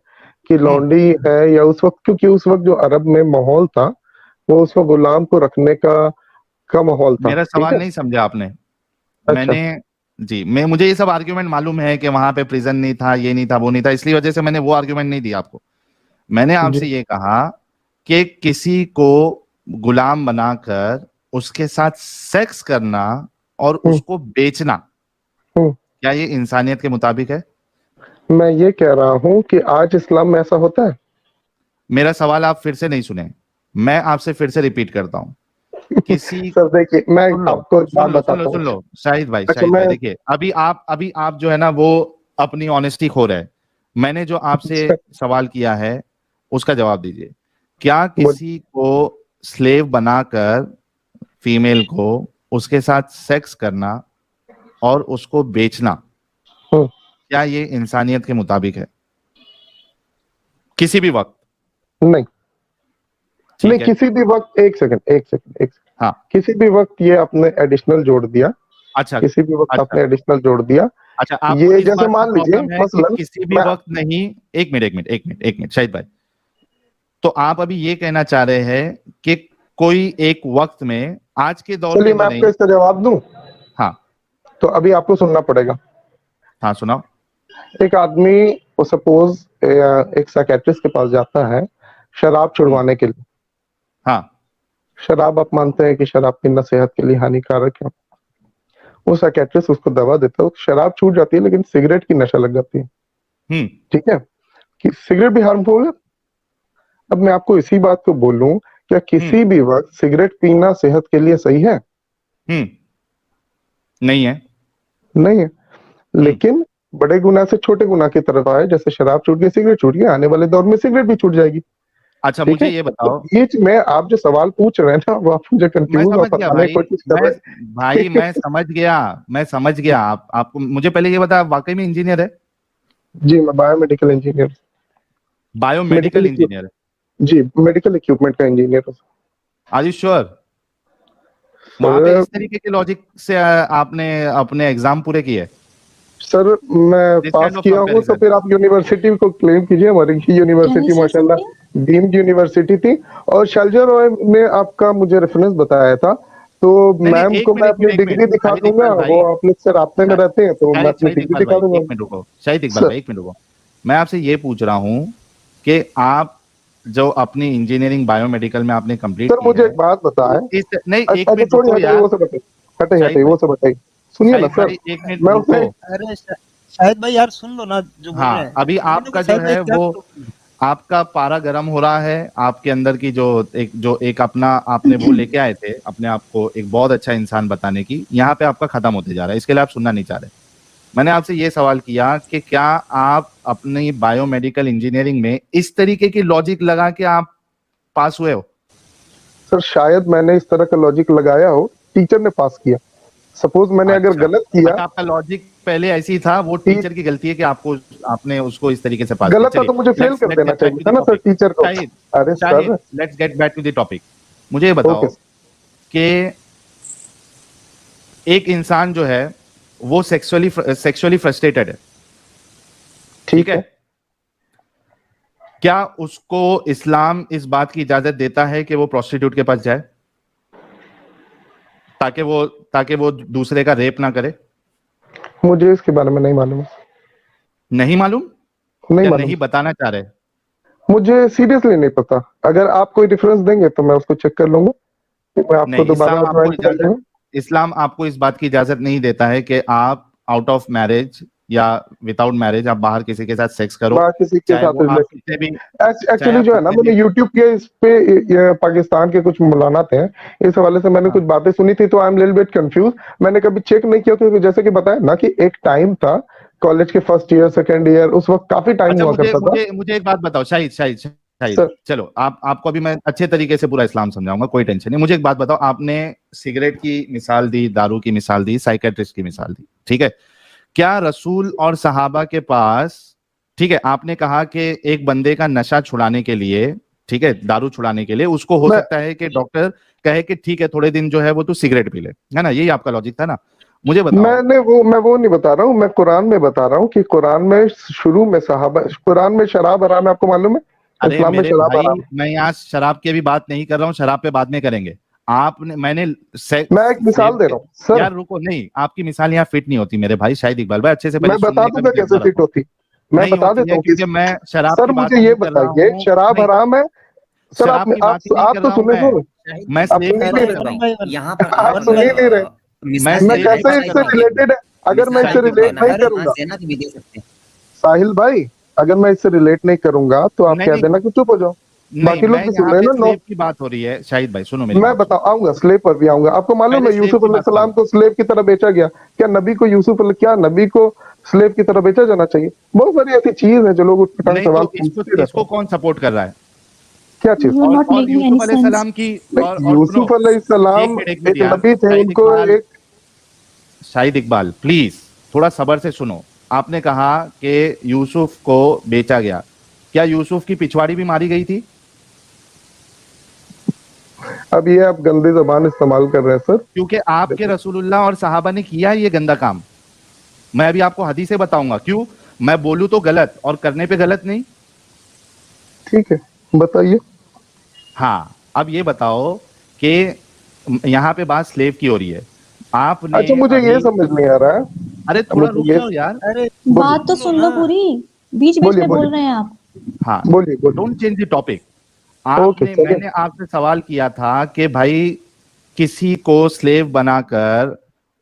Speaker 3: कि लॉन्डी है, या उस वक्त, क्योंकि उस वक्त जो अरब में माहौल था, वो उस वक्त गुलाम को रखने का माहौल था,
Speaker 2: मेरा
Speaker 3: ठीक
Speaker 2: सवाल
Speaker 3: है।
Speaker 2: नहीं समझा आपने।
Speaker 3: अच्छा
Speaker 2: मैंने, जी मैं, मुझे ये सब आर्ग्यूमेंट मालूम है कि वहां पे प्रिजन नहीं था, ये नहीं था, वो नहीं था, इसलिए वजह से मैंने वो आर्ग्यूमेंट नहीं दिया आपको। मैंने
Speaker 3: जी।
Speaker 2: आपसे ये कहा कि किसी को गुलाम बनाकर उसके साथ सेक्स करना और
Speaker 3: हम्म
Speaker 2: उसको बेचना,
Speaker 3: हम्म।
Speaker 2: क्या ये इंसानियत के मुताबिक है?
Speaker 3: मैं ये कह रहा हूँ कि आज इस्लाम में ऐसा होता है।
Speaker 2: मेरा सवाल आप फिर से नहीं सुने, मैं आपसे फिर से रिपीट करता हूं। किसी,
Speaker 3: सर देखिए, मैं
Speaker 2: सुन लो
Speaker 3: आपको एक बात
Speaker 2: सुन लो सुन लो
Speaker 3: बताता हूँ।
Speaker 2: सुन लो शाहिद भाई,
Speaker 3: अच्छा
Speaker 2: शाहिद
Speaker 3: मैं,
Speaker 2: भाई देखिए, अभी आप जो है ना वो अपनी ऑनेस्टी खो रहे हैं। मैंने जो आपसे सवाल किया है उसका जवाब दीजिए। क्या
Speaker 3: मुझ-
Speaker 2: किसी को स्लेव बनाकर, फीमेल को उसके साथ सेक्स करना और उसको बेचना, क्या ये इंसानियत के मुताबिक है? किसी भी वक्त?
Speaker 3: नहीं
Speaker 2: ठीक
Speaker 3: नहीं,
Speaker 2: है।
Speaker 3: किसी भी वक्त, एक सेकंड,
Speaker 2: हाँ।
Speaker 3: किसी भी वक्त ये आपने एडिशनल जोड़ दिया,
Speaker 2: अच्छा
Speaker 3: किसी भी वक्त
Speaker 2: अच्छा
Speaker 3: आपने एडिशनल जोड़ दिया।
Speaker 2: अच्छा, आपको
Speaker 3: ये
Speaker 2: इस
Speaker 3: जैसे
Speaker 2: बात
Speaker 3: मान
Speaker 2: की
Speaker 3: लीजिए
Speaker 2: प्रॉब्लम है कि
Speaker 3: मसलन
Speaker 2: किसी भी वक्त नहीं। एक मिनट शाहिद भाई, तो आप अभी ये कहना चाह रहे हैं कि कोई एक वक्त में, आज के दौर
Speaker 3: चलिए
Speaker 2: पे
Speaker 3: मैं
Speaker 2: तो
Speaker 3: आपको
Speaker 2: नहीं।
Speaker 3: इसका जवाब दूं।
Speaker 2: हाँ
Speaker 3: तो अभी आपको सुनना पड़ेगा।
Speaker 2: हाँ सुनाओ।
Speaker 3: एक आदमी वो सपोज एक साइकेट्रिस्ट के पास जाता है शराब छुड़वाने के लिए।
Speaker 2: हाँ
Speaker 3: शराब आप मानते हैं कि शराब पीना सेहत के लिए हानिकारक है। वो साइकेट्रिस्ट उसको दवा देता है, शराब छूट जाती है लेकिन सिगरेट की नशा लग जाती है। ठीक है, कि सिगरेट भी हार्मफुल है। अब मैं आपको इसी बात को बोलूं, क्या किसी भी वक्त सिगरेट पीना सेहत के लिए सही है?
Speaker 2: नहीं है।
Speaker 3: नहीं है, लेकिन बड़े गुनाह से छोटे गुनाह की तरफ आए, जैसे शराब छूट गई, सिगरेट छूट गई, आने वाले दौर में सिगरेट भी छूट जाएगी।
Speaker 2: अच्छा
Speaker 3: ठीक
Speaker 2: मुझे
Speaker 3: है,
Speaker 2: ये
Speaker 3: तो
Speaker 2: बताओ।
Speaker 3: बीच में आप जो सवाल पूछ रहे हैं ना, वो आप मुझे
Speaker 2: मैं
Speaker 3: कंफ्यूज और
Speaker 2: समझ गया
Speaker 3: फंसाने
Speaker 2: भाई,
Speaker 3: की कोशिश कर रहे हैं।
Speaker 2: भाई मैं समझ गया। आपको मुझे पहले ये बता, आप वाकई में इंजीनियर है?
Speaker 3: जी, मैं बायोमेडिकल इंजीनियर,
Speaker 2: बायोमेडिकल इंजीनियर है?
Speaker 3: जी, मेडिकल इक्विपमेंट का इंजीनियर हूँ।
Speaker 2: Are you sure? वहां पे इस तरीके के लॉजिक से आपने अपने एग्जाम पूरे किए?
Speaker 3: सर मैं
Speaker 2: This
Speaker 3: पास
Speaker 2: kind of
Speaker 3: किया हूँ, तो
Speaker 2: comparison.
Speaker 3: फिर आप यूनिवर्सिटी को क्लेम कीजिए। हमारी यूनिवर्सिटी माशाल्लाह डीम्ड यूनिवर्सिटी थी, और शैलजा रॉय ने आपका मुझे रेफरेंस बताया था, तो
Speaker 2: नहीं,
Speaker 3: मैम
Speaker 2: एक
Speaker 3: को मैं
Speaker 2: मिनट,
Speaker 3: अपनी
Speaker 2: एक
Speaker 3: डिग्री
Speaker 2: मिनट,
Speaker 3: दिखा
Speaker 2: शाहिद
Speaker 3: दूंगा।
Speaker 2: इकबाल भाई,
Speaker 3: वो अपने से राब्ते में रहते हैं, तो मैं अपनी
Speaker 2: शाहिद
Speaker 3: डिग्री
Speaker 2: इकबाल
Speaker 3: दिखा
Speaker 2: भाई,
Speaker 3: दूंगा।
Speaker 2: एक मिनट रुको। शाहिद इकबाल
Speaker 3: सर,
Speaker 2: भाई, एक मिनट रुको। मैं आपसे ये पूछ रहा हूँ कि आप जो अपनी इंजीनियरिंग बायोमेडिकल में आपने कंप्लीट
Speaker 3: सर
Speaker 2: की
Speaker 3: मुझे
Speaker 2: है,
Speaker 3: एक बात बताएं।
Speaker 2: नहीं एक
Speaker 3: अच्छा
Speaker 2: मिनट
Speaker 3: छोड़िए,
Speaker 2: रुको
Speaker 3: हटाइए
Speaker 2: यार।
Speaker 3: वो सब, हटाइए
Speaker 2: शाहिद
Speaker 3: हटाइए
Speaker 2: भाई,
Speaker 3: वो सब हटाइए। सुनिए ना
Speaker 2: शाहिद
Speaker 3: सर,
Speaker 2: भाई एक मिनट
Speaker 3: मैं
Speaker 2: रुको।
Speaker 3: उसमें
Speaker 4: अरे शाहिद भाई यार सुन लो ना जो बोल रहे
Speaker 2: हाँ
Speaker 4: हैं।
Speaker 2: अभी
Speaker 4: सुनने
Speaker 2: आपका
Speaker 4: को
Speaker 2: जो
Speaker 4: शाहिद भाई
Speaker 2: है
Speaker 4: क्या
Speaker 2: वो,
Speaker 4: प्रॉब्लम है?
Speaker 2: आपका पारा गर्म हो रहा है। आपके अंदर की जो एक अपना आपने वो लेके आए थे अपने आप को एक बहुत अच्छा इंसान बताने की, यहाँ पे आपका खत्म होते जा रहा है। इसके लिए आप सुनना नहीं चाह रहे। मैंने आपसे ये सवाल किया कि क्या आप अपनी बायोमेडिकल इंजीनियरिंग में इस तरीके की लॉजिक लगा के आप पास हुए हो?
Speaker 3: सर शायद मैंने इस तरह का लॉजिक लगाया हो, टीचर ने पास किया। सपोज मैंने अगर
Speaker 2: अच्छा
Speaker 3: गलत किया,
Speaker 2: अच्छा, आपका लॉजिक पहले ऐसे ही था, वो
Speaker 3: टी-
Speaker 2: टीचर की गलती है कि आपने उसको इस तरीके से पास किया।
Speaker 3: गलत था
Speaker 2: चलिए,
Speaker 3: तो मुझे फेल
Speaker 2: लेट्स
Speaker 3: कर
Speaker 2: लेट्स
Speaker 3: देना
Speaker 2: गेट बैक
Speaker 3: चाहिए
Speaker 2: टू
Speaker 3: था
Speaker 2: द
Speaker 3: ना सर
Speaker 2: टॉपिक।
Speaker 3: टीचर को।
Speaker 2: शाहिद
Speaker 3: अरे
Speaker 2: Shahid,
Speaker 3: sir,
Speaker 2: let's get back to the topic. मुझे ये बताओ
Speaker 3: ओके।
Speaker 2: कि एक इंसान जो है वो सेक्सुअली फ्रस्ट्रेटेड है, ठीक है? क्या उसको इस्लाम इस बात की इजाजत देता है कि वो प्रोस्टिट्यूट के पास जाए ताकि वो दूसरे का रेप ना करे?
Speaker 3: मुझे इसके बारे में नहीं मालूम।
Speaker 2: नहीं मालूम?
Speaker 3: नहीं
Speaker 2: क्या
Speaker 3: मालूम,
Speaker 2: नहीं बताना चाह रहे?
Speaker 3: मुझे सीरियसली नहीं पता। अगर आप कोई रेफरेंस देंगे तो मैं उसको चेक कर लूंगा, मैं आपको
Speaker 2: नहीं,
Speaker 3: दोबारा ज्वाइन कर लूंगा।
Speaker 2: इस्लाम आपको इस बात की इजाजत नहीं देता है कि आप आउट ऑफ मैरिज या विदाउट मैरिज आप बाहर किसी के साथ सेक्स करो,
Speaker 3: बाहर किसी के
Speaker 2: चाहे
Speaker 3: साथ
Speaker 2: वो आप
Speaker 3: रिलेशन।
Speaker 2: कितने भी
Speaker 3: एक्चुअली जो है ना, मैंने यूट्यूब के इस पे ये पाकिस्तान के कुछ मौलाना थे, इस हवाले से मैंने कुछ बातें सुनी थी, तो I am little bit confuse. मैंने कभी चेक नहीं किया, क्योंकि जैसे कि बताया ना कि एक टाइम था कॉलेज के फर्स्ट ईयर सेकंड ईयर, उस वक्त काफी टाइम
Speaker 2: अच्छा
Speaker 3: हुआ
Speaker 2: मुझे
Speaker 3: करता था।
Speaker 2: मुझे मुझे एक बात बताओ शाहिद शाहिद शाहिद,
Speaker 3: सर,
Speaker 2: चलो आपको अभी मैं अच्छे तरीके से पूरा इस्लाम समझाऊंगा, कोई टेंशन नहीं। मुझे एक बात बताओ, आपने सिगरेट की मिसाल दी, दारू की मिसाल दी, साइकेट्रिस्ट की मिसाल दी, ठीक है? क्या रसूल और सहाबा के पास, ठीक है, आपने कहा कि एक बंदे का नशा छुड़ाने के लिए, ठीक है, दारू छुड़ाने के लिए उसको हो सकता है कि डॉक्टर कहे कि ठीक है थोड़े दिन जो है वो तू सिगरेट पी ले, है ना? यही आपका लॉजिक था ना? मुझे बताओ।
Speaker 3: मैं वो नहीं बता रहा हूँ, मैं कुरान में बता रहा हूँ कि कुरान में शुरू में सहाबा, कुरान में शराब हराम है, आपको मालूम है?
Speaker 2: अरे
Speaker 3: इस्लाम में
Speaker 2: मेरे
Speaker 3: शराब
Speaker 2: भाई,
Speaker 3: हराम है।
Speaker 2: मैं यहाँ शराब की भी बात नहीं कर रहा हूँ, शराब पे बाद में करेंगे।
Speaker 3: मैं एक मिसाल दे रहा हूँ सर।
Speaker 2: यार रुको, नहीं आपकी मिसाल यहाँ फिट नहीं होती मेरे भाई शाहिद इकबाल भाई, अच्छे से पहले
Speaker 3: मैं बता
Speaker 2: सुनने का
Speaker 3: दूंगा
Speaker 2: भी
Speaker 3: कैसे
Speaker 2: जज्बा
Speaker 3: फिट
Speaker 2: रखो।
Speaker 3: होती, मैं
Speaker 2: नहीं
Speaker 3: बता
Speaker 2: होती
Speaker 3: देता
Speaker 2: है
Speaker 3: हूँ
Speaker 2: क्योंकि मैं शराब
Speaker 3: सर
Speaker 2: की बात
Speaker 3: मुझे ये
Speaker 2: नहीं कर रहा
Speaker 3: बताइए,
Speaker 2: हूँ।
Speaker 3: शराब
Speaker 2: नहीं,
Speaker 3: हराम है सर?
Speaker 2: शराब की बात ही नहीं
Speaker 3: आप
Speaker 2: कर
Speaker 3: तो
Speaker 2: रहा हूँ
Speaker 3: सुने तो,
Speaker 2: मैं
Speaker 3: आप
Speaker 2: स्लेव
Speaker 3: सुन ही
Speaker 2: की
Speaker 3: नहीं
Speaker 2: बात कर रहा
Speaker 3: रहे,
Speaker 2: हूँ।
Speaker 6: यहाँ पर
Speaker 3: आप सुन ही नहीं रहे।
Speaker 2: मैं
Speaker 3: मैं
Speaker 2: स्लेव की
Speaker 3: कैसे
Speaker 2: बात कर
Speaker 3: इससे
Speaker 2: रहा हूँ।
Speaker 3: रिलेटेड, अगर मैं इससे
Speaker 2: मिसाल की
Speaker 3: रिलेट
Speaker 2: बात
Speaker 3: नहीं
Speaker 6: अगर
Speaker 3: करूंगा
Speaker 6: देना तो भी दे सकते हैं।
Speaker 3: साहिल भाई, अगर मैं इससे रिलेट नहीं करूंगा तो आप
Speaker 2: नहीं
Speaker 3: कह
Speaker 2: नहीं
Speaker 3: देना कि चुप हो जाओ।
Speaker 2: नहीं,
Speaker 3: बाकी लोग
Speaker 2: मैं
Speaker 3: भी सुन
Speaker 2: यहाँ
Speaker 3: रहे
Speaker 2: पे
Speaker 3: हैं ना।
Speaker 2: स्लेव की बात हो रही है। शाहिद भाई सुनो मेरी
Speaker 3: मैं
Speaker 2: बात,
Speaker 3: आऊंगा स्लेव पर भी आऊंगा। आपको मालूम
Speaker 2: पहले
Speaker 3: है
Speaker 2: स्लेव
Speaker 3: यूसुफ
Speaker 2: की बात कर
Speaker 3: अलैहिस्सलाम
Speaker 2: लो।
Speaker 3: को स्लेव की तरह बेचा गया? क्या नबी को क्या नबी को स्लेव की तरह बेचा जाना चाहिए? बहुत सारी ऐसी चीज है जो लोग उठपटांग
Speaker 2: नहीं
Speaker 3: सवाल
Speaker 2: तो
Speaker 3: पूछते रहते
Speaker 2: इसको
Speaker 3: हैं।
Speaker 2: कौन सपोर्ट कर रहा है?
Speaker 3: क्या चीज?
Speaker 6: You are not
Speaker 2: और
Speaker 6: making any
Speaker 2: यूसुफ
Speaker 6: sense.
Speaker 2: अलैहिस्सलाम की और
Speaker 3: यूसुफ
Speaker 2: सुनो,
Speaker 3: अलैहिस्सलाम
Speaker 2: एक
Speaker 3: एक
Speaker 2: मिनट यार,
Speaker 3: नबी थे,
Speaker 2: शाहिद
Speaker 3: उनको
Speaker 2: इकबाल,
Speaker 3: एक
Speaker 2: शाहिद इकबाल प्लीज थोड़ा सब्र से सुनो। आपने कहा कि यूसुफ को बेचा गया, क्या यूसुफ की पिछवाड़ी भी मारी गई थी?
Speaker 3: अब ये आप गंदी जबान इस्तेमाल कर रहे हैं सर।
Speaker 2: क्योंकि आपके रसूलुल्लाह और सहाबा ने किया ये गंदा काम। मैं अभी आपको हदीसें बताऊंगा, क्यों मैं बोलूं तो गलत और करने पे गलत नहीं।
Speaker 3: ठीक है, बताइए।
Speaker 2: हाँ, अब ये बताओ कि यहाँ पे बात स्लेव की हो रही है। आपने
Speaker 3: अच्छा, मुझे ये
Speaker 2: अभी,
Speaker 3: समझ नहीं आ रहा है।
Speaker 2: अरे थोड़ा रुक
Speaker 3: मुझे ये
Speaker 2: जाओ यार।
Speaker 4: अरे
Speaker 6: बात तो सुन लो पूरी, बीच बीच
Speaker 3: बोलिए,
Speaker 6: में बोल
Speaker 3: बोलिए।
Speaker 6: रहे हैं आप।
Speaker 2: हाँ,
Speaker 3: बोलिए, बोलिए।
Speaker 2: Don't change the topic.
Speaker 3: Okay,
Speaker 2: आपने,
Speaker 3: चलिए।
Speaker 2: मैंने आपसे सवाल किया था कि भाई किसी को स्लेव बनाकर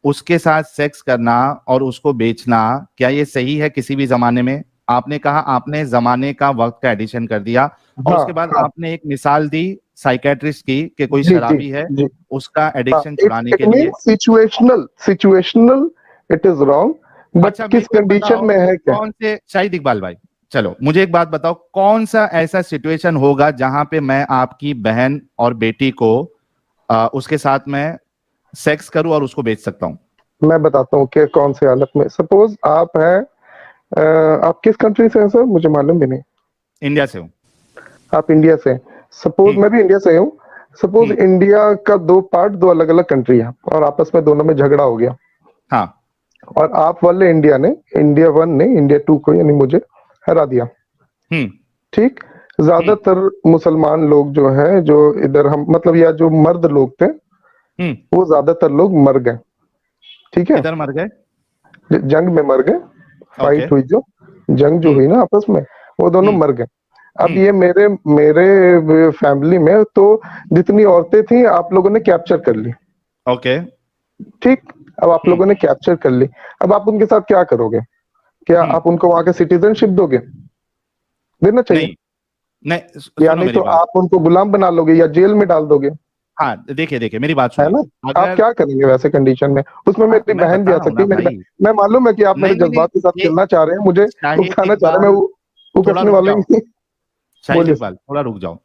Speaker 2: उसके साथ सेक्स करना और उसको बेचना, क्या ये सही है किसी भी जमाने में? आपने कहा, आपने जमाने का वक्त का एडिशन कर दिया और
Speaker 3: हाँ,
Speaker 2: उसके बाद
Speaker 3: हाँ।
Speaker 2: आपने एक मिसाल दी साइकेट्रिस्ट की कि कोई
Speaker 3: जी,
Speaker 2: शराबी
Speaker 3: जी,
Speaker 2: है,
Speaker 3: जी।
Speaker 2: उसका एडिक्शन
Speaker 3: इट
Speaker 2: छुड़ाने
Speaker 3: इट
Speaker 2: के लिए।
Speaker 3: Means situational it is wrong, but
Speaker 2: अच्छा,
Speaker 3: किस
Speaker 2: मेरे को
Speaker 3: कंडीशन
Speaker 2: बताओ
Speaker 3: में है क्या?
Speaker 2: कौन से, शाहिद इकबाल भाई, चलो मुझे एक बात बताओ, कौन सा ऐसा सिचुएशन होगा जहां पे मैं आपकी बहन और बेटी को उसके साथ में सेक्स करूं और उसको बेच सकता हूं?
Speaker 3: मैं बताता हूँ कि कौन सी हालत में। सपोज आप हैं, आप किस कंट्री से हैं सर? मुझे मालूम भी नहीं।
Speaker 2: इंडिया से हूं।
Speaker 3: आप इंडिया से हैं। सपोज मैं भी इंडिया से हूँ। सपोज इंडिया का दो पार्ट, दो अलग अलग कंट्री है और आपस में दोनों में झगड़ा हो गया।
Speaker 2: हाँ,
Speaker 3: और आप वाले इंडिया ने, इंडिया 1 ने इंडिया 2 को यानी मुझे हरा दिया।
Speaker 2: हम्म,
Speaker 3: ठीक। ज्यादातर मुसलमान लोग जो हैं, जो इधर हम मतलब या जो मर्द लोग थे, वो ज्यादातर लोग मर गए। ठीक है,
Speaker 2: किधर मर गए?
Speaker 3: जंग में मर गए। फाइट हुई जो, जंग जो हुई ना आपस में, वो दोनों मर गए। अब ये मेरे मेरे फैमिली में तो जितनी औरतें थी आप लोगों ने कैप्चर कर ली।
Speaker 2: ओके,
Speaker 3: ठीक। अब आप लोगों ने कैप्चर कर ली, अब आप उनके साथ क्या करोगे? क्या आप उनको वहां के सिटीजनशिप दोगे? देना चाहिए।
Speaker 2: नहीं नहीं,
Speaker 3: या
Speaker 2: सुनो
Speaker 3: नहीं
Speaker 2: मेरी
Speaker 3: तो
Speaker 2: बात।
Speaker 3: आप उनको गुलाम बना लोगे या जेल में डाल दोगे,
Speaker 2: हाँ, देखिए देखिए मेरी बात
Speaker 3: है ना?
Speaker 2: सुनिए।
Speaker 3: आप क्या करेंगे वैसे कंडीशन में? उसमें मेरी
Speaker 2: मैं
Speaker 3: बहन भी
Speaker 2: बता
Speaker 3: आ
Speaker 2: रहा हूँ
Speaker 3: सकती
Speaker 2: ना
Speaker 3: है, मेरी
Speaker 2: भाई।
Speaker 3: मैं मालूम है कि आप मेरे
Speaker 2: नहीं नहीं
Speaker 3: जज्बात के साथ
Speaker 2: नहीं,
Speaker 3: खेलना चाह रहे हैं, मुझे
Speaker 2: शाहिद
Speaker 3: उकसाना चाह रहे हैं, मैं
Speaker 2: इकबाल, थोड़ा
Speaker 3: उकसने
Speaker 2: रुक
Speaker 3: वाला ही
Speaker 2: जाओ।
Speaker 3: नहीं।
Speaker 2: शाहिद
Speaker 3: बोलिए।
Speaker 2: इकबाल, थोड़ा रुक जाओ।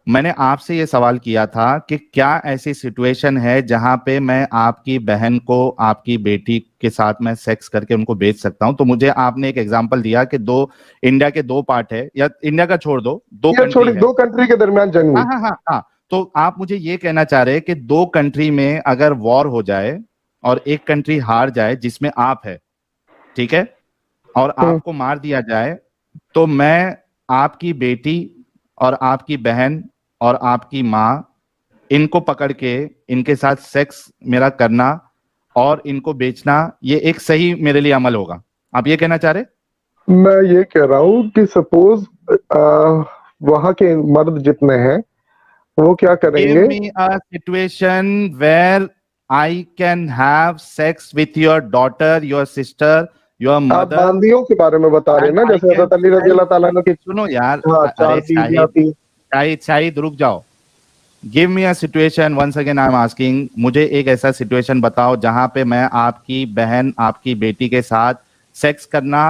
Speaker 2: मैंने आपसे ये सवाल किया था कि क्या ऐसी सिचुएशन है जहां पे मैं आपकी बहन को आपकी बेटी के साथ में सेक्स करके उनको बेच सकता हूं? तो मुझे आपने एक एग्जांपल दिया कि दो, इंडिया के दो पार्ट है, या इंडिया का छोड़ दो, दो
Speaker 3: या
Speaker 2: कंट्री
Speaker 3: छोड़ी,
Speaker 2: है।
Speaker 3: दो कंट्री के दरमियान जंग हुई।
Speaker 2: हाँ हाँ हाँ हाँ, तो आप मुझे ये कहना चाह रहे हैं कि दो कंट्री में अगर वॉर हो जाए और एक कंट्री हार जाए जिसमें आप है, ठीक है, और आपको मार दिया जाए, तो मैं आपकी बेटी और आपकी बहन और आपकी माँ, इनको पकड़ के इनके साथ सेक्स मेरा करना और इनको बेचना, ये एक सही मेरे लिए अमल होगा? आप ये कहना चाह रहे?
Speaker 3: मैं ये कह रहा हूँ कि सपोज वहां के मर्द जितने हैं वो क्या
Speaker 2: गिव
Speaker 3: करेंगे?
Speaker 2: Me a situation where I can have sex with your daughter, your sister, your
Speaker 3: आप
Speaker 2: मदर,
Speaker 3: बांदियों के बारे में बता रहे हैं ना,
Speaker 2: and I
Speaker 3: जैसे
Speaker 2: can,
Speaker 3: हजरत अली रजी अल्लाह ताला की।
Speaker 2: सुनो यार,
Speaker 3: हाँ, चार
Speaker 2: अरे
Speaker 3: बीवियां थी।
Speaker 2: शाहिद शाहिद रुक जाओ। Give me a situation, once again I am asking, मुझे एक ऐसा सिचुएशन बताओ जहां पे मैं आपकी बहन, आपकी बेटी के साथ सेक्स करना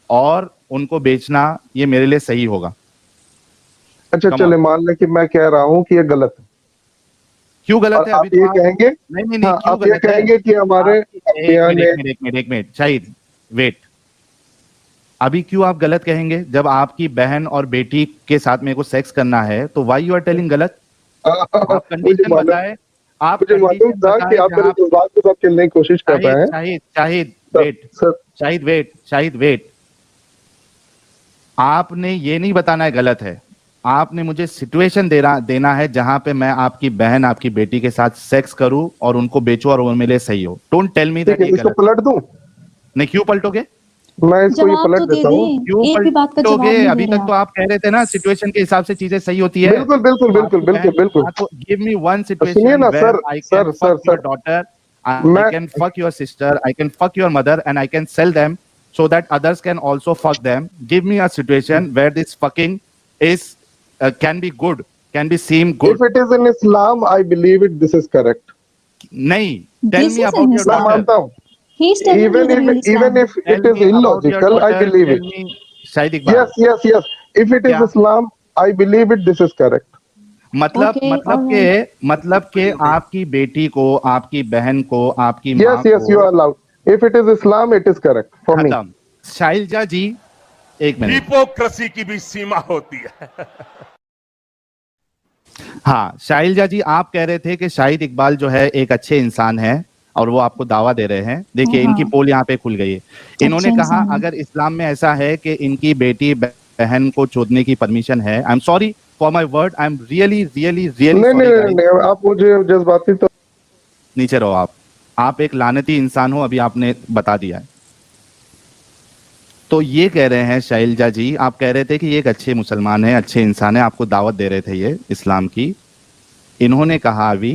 Speaker 2: और उनको बेचना, ये मेरे लिए सही होगा।
Speaker 3: अच्छा,
Speaker 2: Come
Speaker 3: चले
Speaker 2: on.
Speaker 3: मान लें कि मैं कह रहा हूँ कि ये गलत है,
Speaker 2: क्यों गलत
Speaker 3: और
Speaker 2: है?
Speaker 3: आप
Speaker 2: अभी तो
Speaker 3: ये
Speaker 2: आप,
Speaker 3: कहेंगे,
Speaker 2: नहीं नहीं नहीं,
Speaker 3: हाँ,
Speaker 2: क्यों
Speaker 3: आप ये
Speaker 2: गलत है?
Speaker 3: कहेंगे कि हमारे
Speaker 2: एक
Speaker 3: अम्बिया
Speaker 2: मिनट
Speaker 3: ने।
Speaker 2: एक मिनट एक मिनट एक मिनट, शाहिद वेट, अभी क्यों आप गलत कहेंगे? जब आपकी बहन और बेटी के साथ मेरे को सेक्स करना है तो वाई यू आर टेलिंग गलत? आप
Speaker 3: मुझे
Speaker 2: कंडीशन
Speaker 3: मालूम,
Speaker 2: बताएं, आप
Speaker 3: मुझे मालूम
Speaker 2: कंडीशन
Speaker 3: था कि
Speaker 2: बताएं
Speaker 3: आप मेरे
Speaker 2: जहां,
Speaker 3: जज्बात के साथ खेलने की कोशिश कर
Speaker 2: शाहिद
Speaker 3: रहे हैं।
Speaker 2: Shahid Shahid
Speaker 3: sir,
Speaker 2: wait,
Speaker 3: sir,
Speaker 2: Shahid wait, Shahid wait, आपने ये नहीं बताना है गलत है, आपने मुझे सिचुएशन देना है जहां पे मैं आपकी बहन, आपकी बेटी के साथ सेक्स करूं और उनको बेचूं और वो मेरे लिए सही हो। डोंट टेल मी
Speaker 3: ठीक
Speaker 2: दैट
Speaker 3: है,
Speaker 2: ये
Speaker 3: इसको
Speaker 2: गलत।
Speaker 3: पलट दूं?
Speaker 2: नहीं, क्यों पलटोगे?
Speaker 3: मैं इसको ये
Speaker 6: जवाब
Speaker 3: पलट
Speaker 6: तो दे
Speaker 3: देता हूँ।
Speaker 6: दें,
Speaker 2: क्यों
Speaker 6: एक भी बात का जवाब
Speaker 2: पलटोगे?
Speaker 6: नहीं
Speaker 2: अभी
Speaker 6: दे
Speaker 2: तक
Speaker 6: रहे
Speaker 2: तो
Speaker 6: आप।
Speaker 2: आप कह रहे थे ना सिचुएशन के हिसाब से चीजें सही होती है।
Speaker 3: बिल्कुल, बिल्कुल, बिल्कुल,
Speaker 2: आपकी
Speaker 3: बिल्कुल,
Speaker 2: बहन,
Speaker 3: बिल्कुल।
Speaker 2: हाँ, तो गिव मी वन
Speaker 3: सुनिए
Speaker 2: सिचुएशन
Speaker 3: ना
Speaker 2: where
Speaker 3: sir,
Speaker 2: I
Speaker 3: sir,
Speaker 2: can
Speaker 3: sir,
Speaker 2: fuck your
Speaker 3: sir,
Speaker 2: daughter, I
Speaker 3: मैं
Speaker 2: can fuck your sister, I can fuck your mother and I can sell them so that others can also fuck them. Give me a situation where this fucking is can be good, can be seem good.
Speaker 3: if it is in Islam, I believe it. This is correct.
Speaker 2: नहीं, tell
Speaker 6: This
Speaker 2: me
Speaker 6: is
Speaker 2: about
Speaker 6: in
Speaker 2: your
Speaker 3: मैं
Speaker 6: Islam.
Speaker 2: daughter.
Speaker 3: मानता हूँ।
Speaker 6: He is telling you
Speaker 3: Even
Speaker 6: the
Speaker 3: if
Speaker 6: real Islam.
Speaker 3: even if
Speaker 2: Tell
Speaker 3: it is
Speaker 2: me about your
Speaker 3: illogical, I
Speaker 2: daughter.
Speaker 3: believe
Speaker 2: Tell
Speaker 3: it.
Speaker 2: me, Shahid Iqbal,
Speaker 3: Yes, yes, yes. If it is
Speaker 2: क्या?
Speaker 3: Islam, I believe it. This is correct.
Speaker 2: मतलब
Speaker 6: Okay,
Speaker 2: मतलब
Speaker 6: alright.
Speaker 2: मतलब के आपकी बेटी को, आपकी बहन को, आपकी माँ
Speaker 3: Yes, yes, you
Speaker 2: को
Speaker 3: are allowed. If it is Islam, it is correct for me.
Speaker 2: खत्म। शाइलजा जी, एक मिनट।
Speaker 7: हिपोक्रेसी की भी सीमा होती है।
Speaker 2: हाँ, शाइलजा जी, आप कह रहे थे कि शाहिद इकबाल जो है एक अच्छे इंसान है और वो आपको दावा दे रहे हैं। देखिए, इनकी
Speaker 6: हाँ।
Speaker 2: पोल यहाँ पे खुल गई है। इन्होंने
Speaker 6: अच्छे
Speaker 2: कहा
Speaker 6: इंसान हैं।
Speaker 2: अगर इस्लाम में ऐसा है कि इनकी बेटी बहन को चोदने की परमिशन है, आई am sorry for my word, I am really really really
Speaker 3: नहीं नहीं
Speaker 2: सॉरी
Speaker 3: नहीं
Speaker 2: गाइस।
Speaker 3: नहीं, आप मुझे जज्बाती तो
Speaker 2: नीचे रहो आप एक लानती इंसान हो, अभी आपने बता दिया है। तो ये कह रहे हैं शाइलजा जी, आप कह रहे थे कि ये एक अच्छे मुसलमान है, अच्छे इंसान है, आपको दावत दे रहे थे ये इस्लाम की। इन्होंने कहा अभी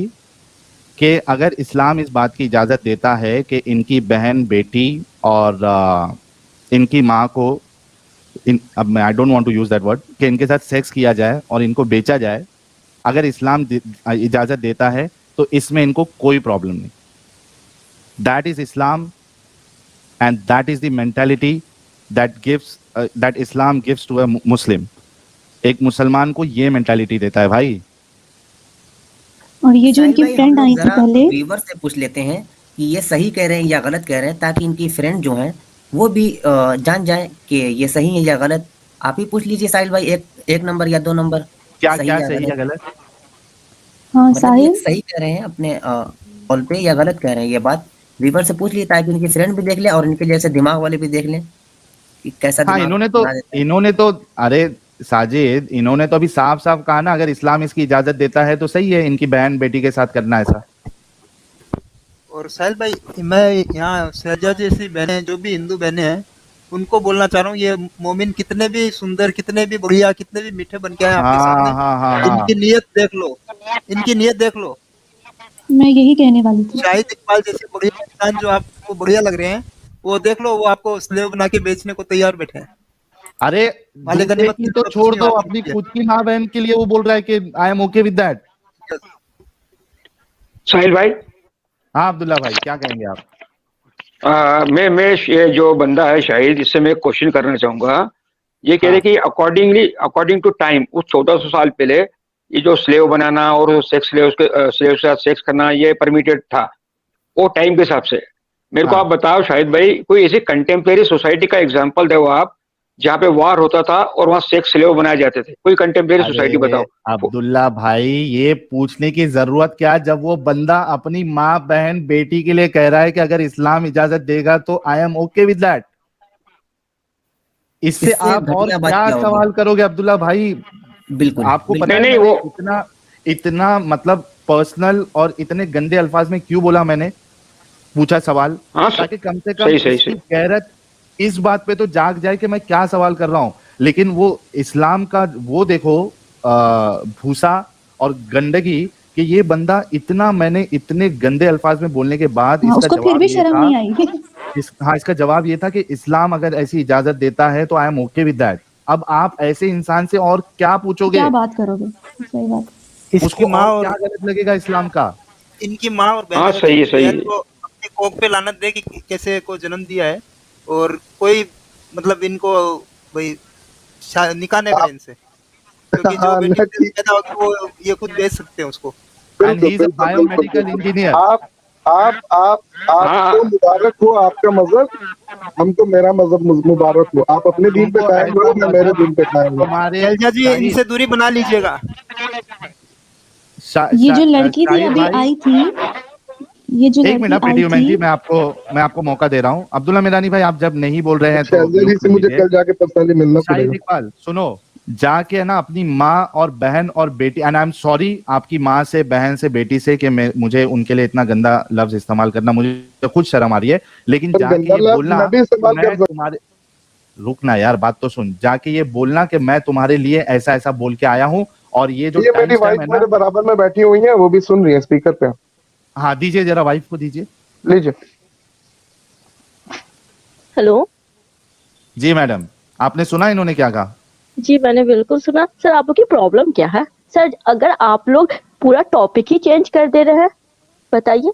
Speaker 2: कि अगर इस्लाम इस बात की इजाज़त देता है कि इनकी बहन, बेटी और इनकी माँ को अब मैं I don't want to use that word, कि इनके साथ सेक्स किया जाए और इनको बेचा जाए, अगर इस्लाम इजाज़त देता है तो इसमें इनको कोई प्रॉब्लम नहीं। That is Islam and that is the mentality that Islam gives to a Muslim. एक मुसलमान को ये मेंटालिटी देता है भाई।
Speaker 6: और ये जो
Speaker 8: साहिल
Speaker 6: इनकी
Speaker 8: भाई, हम
Speaker 6: फ्रेंड
Speaker 8: लोग
Speaker 6: आई थी
Speaker 8: जरा
Speaker 6: पहले,
Speaker 8: व्यूवर से पूछ लेते हैं कि ये सही कह रहे हैं या गलत कह रहे हैं, ताकि इनकी फ्रेंड जो है वो भी जान जाए कि ये सही है या गलत। आप ही पूछ लीजिए साहिल भाई, एक नंबर या 2 नंबर,
Speaker 2: क्या
Speaker 8: सही
Speaker 2: क्या
Speaker 8: या
Speaker 2: सही
Speaker 8: गलत।
Speaker 2: या गलत?
Speaker 6: हाँ
Speaker 8: मतलब ये
Speaker 6: साहिल,
Speaker 8: सही कह रहे हैं अपने कॉल पे या गलत कह रहे हैं, ये बात व्यूवर से पूछ लीजिए, ताकि इनकी फ्रेंड भी देख ले और इनके जैसे दिमाग वाले भी देख लें कि कैसा
Speaker 2: हाँ,
Speaker 8: दिमाग बना देता है।
Speaker 2: इन्होंने तो अरे साजिद, इन्होंने तो अभी साफ साफ कहा ना, अगर इस्लाम इसकी इजाजत देता है तो सही है इनकी बहन बेटी के साथ करना ऐसा।
Speaker 4: और साहिल भाई, मैं यहाँ शहजा जैसी बहनें, जो भी हिंदू बहनें हैं, उनको बोलना चाह रहा हूँ, ये मोमिन कितने भी सुंदर, कितने भी बढ़िया, कितने भी मीठे बन के आए आपके
Speaker 2: हाँ
Speaker 4: सामने,
Speaker 2: हाँ हाँ हाँ।
Speaker 4: इनकी नीयत देख लो, इनकी नीयत देख लो।
Speaker 6: मैं यही कहने वाली थी।
Speaker 4: शाहिद इकबाल जैसे बढ़िया इंसान जो आपको बढ़िया लग रहे हैं, वो देख लो, वो आपको स्लेव बना के बेचने को तैयार बैठे हैं।
Speaker 2: अरे
Speaker 4: मालिक
Speaker 2: दूसरे
Speaker 4: गनीमत
Speaker 2: की
Speaker 4: की
Speaker 2: तो
Speaker 4: तरफ
Speaker 2: छोड़
Speaker 4: कुछ
Speaker 2: दो,
Speaker 4: नहीं
Speaker 2: अपनी
Speaker 4: आती।
Speaker 2: खुद की माँ बहन के लिए वो बोल रहा है कि I am okay with that.
Speaker 9: Sahil भाई,
Speaker 2: हाँ अब्दुल्ला भाई, क्या कहेंगे आप?
Speaker 9: मैं ये जो बंदा है शाहिद, इससे मैं क्वेश्चन करना चाहूंगा। ये कह रहे कि अकॉर्डिंग टू टाइम, उस 1400 साल पहले ये जो स्लेव बनाना और स्लेव के साथ सेक्स करना ये परमिटेड था वो टाइम के हिसाब से। मेरे को
Speaker 2: हाँ।
Speaker 9: आप बताओ शाहिद भाई, कोई ऐसी कंटेम्प्रेरी सोसाइटी का एग्जांपल दो आप, जहाँ पे वार होता था और वहाँ सेक्स स्लेव बनाए जाते थे। कोई कंटेम्प्रेरी सोसाइटी
Speaker 2: अरे
Speaker 9: बताओ।
Speaker 2: अब्दुल्ला भाई, ये पूछने की जरूरत क्या, जब वो बंदा अपनी माँ बहन बेटी के लिए कह रहा है कि अगर इस्लाम इजाजत देगा तो आई एम ओके विद दैट। इससे
Speaker 8: इससे
Speaker 2: आप और
Speaker 8: घटिया बात
Speaker 2: क्या
Speaker 8: क्या होगी?
Speaker 2: सवाल करोगे अब्दुल्ला भाई?
Speaker 8: बिल्कुल
Speaker 2: आपको
Speaker 8: बिल्कुल।
Speaker 2: पता है
Speaker 9: नहीं,
Speaker 2: मैंने
Speaker 9: वो-
Speaker 2: इतना इतना मतलब पर्सनल और इतने गंदे अल्फाज में क्यों बोला, मैंने पूछा सवाल,
Speaker 9: हाँ,
Speaker 2: ताकि कम से कम
Speaker 9: सही।
Speaker 2: इसकी गैरत इस बात पे तो जाग जाए कि मैं क्या सवाल कर रहा हूं। लेकिन वो इस्लाम का वो देखो भूसा और गंदगी, कि ये बंदा इतना, मैंने इतने गंदे अल्फाज में बोलने के बाद
Speaker 6: हाँ,
Speaker 2: इसका
Speaker 6: उसको फिर
Speaker 2: जवाब
Speaker 6: भी
Speaker 2: ये
Speaker 6: शर्म
Speaker 2: था,
Speaker 6: नहीं आई।
Speaker 2: इसका जवाब ये था कि इस्लाम अगर ऐसी इजाजत देता है तो आई एम ओके विद दैट। अब आप ऐसे इंसान से और क्या पूछोगे?
Speaker 6: क्या बात करोगे? सही बात।
Speaker 4: इसकी
Speaker 2: उसको
Speaker 4: माँ
Speaker 2: और
Speaker 4: और
Speaker 2: क्या गलत लगेगा इस्लाम का?
Speaker 4: इनकी माँ और
Speaker 9: हाँ,
Speaker 4: बहन
Speaker 9: सही है, सही
Speaker 4: बहन
Speaker 9: है।
Speaker 4: को अपनी कोख पे लानत दे कि कैसे को जन्म दिया है, और कोई मतलब इनको भाई निकाह नहीं पड़े इनसे, क्योंकि जो
Speaker 3: हाँ,
Speaker 4: बेटी
Speaker 3: नहीं,
Speaker 4: पैदा होगी वो ये खुद बेच सकते हैं उसको।
Speaker 2: And he is a biomedical engineer.
Speaker 3: आप
Speaker 9: हाँ।
Speaker 3: आपको मुबारक हो आपका मजहब, हमको मेरा मजहब मुबारक हो। आप अपने दीन पे कायम रहो, मैं मेरे दीन पे कायम रहो।
Speaker 2: तुम्हारे
Speaker 4: शैलजा जी,
Speaker 2: शाहिद-
Speaker 4: इनसे दूरी बना लीजिएगा।
Speaker 6: ये जो लड़की थी
Speaker 2: शाहिद
Speaker 6: अभी
Speaker 2: भाई,
Speaker 6: आई थी, ये जो
Speaker 2: एक मिनट
Speaker 6: लड़की
Speaker 2: प्रीति
Speaker 6: आई
Speaker 2: वुमेन जी,
Speaker 6: थी,
Speaker 2: मैं आपको मौका दे रहा हूँ। अब्दुल्ला मेदानी भाई, आप जब नहीं बोल रहे हैं तो
Speaker 3: शहजादी
Speaker 2: म्यूट
Speaker 3: से
Speaker 2: कर
Speaker 3: मुझे
Speaker 2: लीजिए।
Speaker 3: कल जाके पर्सनली मिलना
Speaker 2: शाहिद
Speaker 3: पड़ेगा।
Speaker 2: इकबाल सुनो, जाके है ना अपनी माँ और बहन और बेटी, एंड आई एम सॉरी आपकी माँ से, बहन से, बेटी से, कि मुझे उनके लिए इतना गंदा लफ्ज इस्तेमाल करना, मुझे तो खुद शर्म आ रही है। लेकिन
Speaker 3: पर
Speaker 2: जाके
Speaker 3: गंदा
Speaker 2: ये
Speaker 3: लफ्ज
Speaker 2: बोलना
Speaker 3: मैं भी इस्तेमाल कर
Speaker 2: मैं तुम्हारे, रुकना यार, बात तो सुन। जाके ये बोलना कि मैं तुम्हारे लिए ऐसा ऐसा बोल के आया हूँ, और ये जो
Speaker 3: ये मेरी
Speaker 2: टाइम
Speaker 3: वाइफ
Speaker 2: है
Speaker 3: मेरे
Speaker 2: ना,
Speaker 3: बराबर में बैठी हुई है, वो भी सुन रही है स्पीकर पे।
Speaker 2: हाँ दीजिए जरा, वाइफ को दीजिए।
Speaker 3: लीजिए।
Speaker 10: हेलो
Speaker 2: जी मैडम, आपने सुना इन्होंने क्या कहा?
Speaker 10: जी, मैंने बिल्कुल सुना। सर, आप लोग की प्रॉब्लम क्या है? सर, अगर आप लोग पूरा टॉपिक ही चेंज कर दे रहे हैं, बताइए।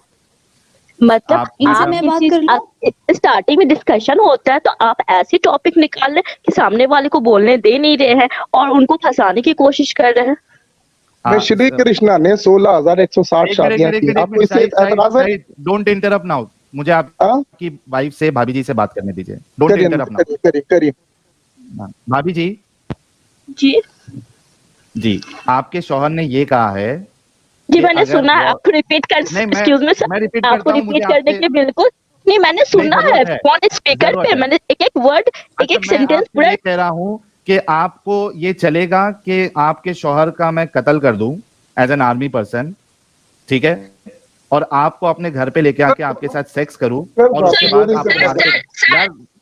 Speaker 10: मतलब
Speaker 2: आप-
Speaker 6: इनसे मैं बात कर लूं?
Speaker 10: स्टार्टिंग में डिस्कशन होता है तो आप ऐसी टॉपिक निकाल लें कि सामने वाले को बोलने दे नहीं रहे हैं और उनको फंसाने की कोशिश कर रहे हैं।
Speaker 3: में श्री कृष्णा ने 16,160 शादियां की, आपको इससे एतराज है?
Speaker 2: डोंट इंटरप्ट नाउ, मुझे आपकी वाइफ से, भाभी जी से बात करने दीजिए। Don't interrupt now.
Speaker 3: करिए।
Speaker 2: भाभी जी जी, आपके शौहर ने ये कहा है
Speaker 10: जी, मैंने सुना है। आपको रिपीट कर, एक्सक्यूज मी सर, आपको रिपीट करने के बिल्कुल नहीं, मैंने सुना है फोन स्पीकर पे, मैंने एक एक वर्ड, एक एक सेंटेंस पूरा
Speaker 2: कह रहा हूँ कि आपको ये चलेगा कि आपके शौहर का मैं कत्ल कर दूं एज एन आर्मी पर्सन, ठीक है, और आपको अपने घर पे लेके आके आपके साथ सेक्स करूं और उसके बाद आप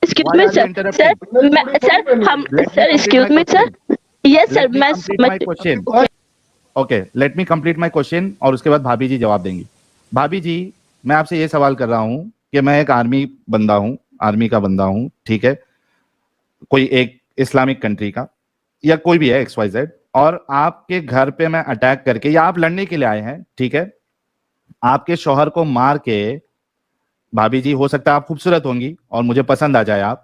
Speaker 10: एक्सक्यूज मी सर, हम sir, excuse me sir, yes sir, मैं
Speaker 2: okay, let me complete my question और उसके बाद भाभी जी जवाब देंगी। भाभी जी, मैं आपसे ये सवाल कर रहा हूं कि मैं एक आर्मी का बंदा हूं, ठीक है, कोई एक इस्लामिक कंट्री का या कोई भी है XYZ, और आपके घर पे मैं अटैक करके, या आप लड़ने के लिए आए हैं, ठीक है, आपके शौहर को मार के, भाभी जी हो सकता है आप खूबसूरत होंगी और मुझे पसंद आ जाए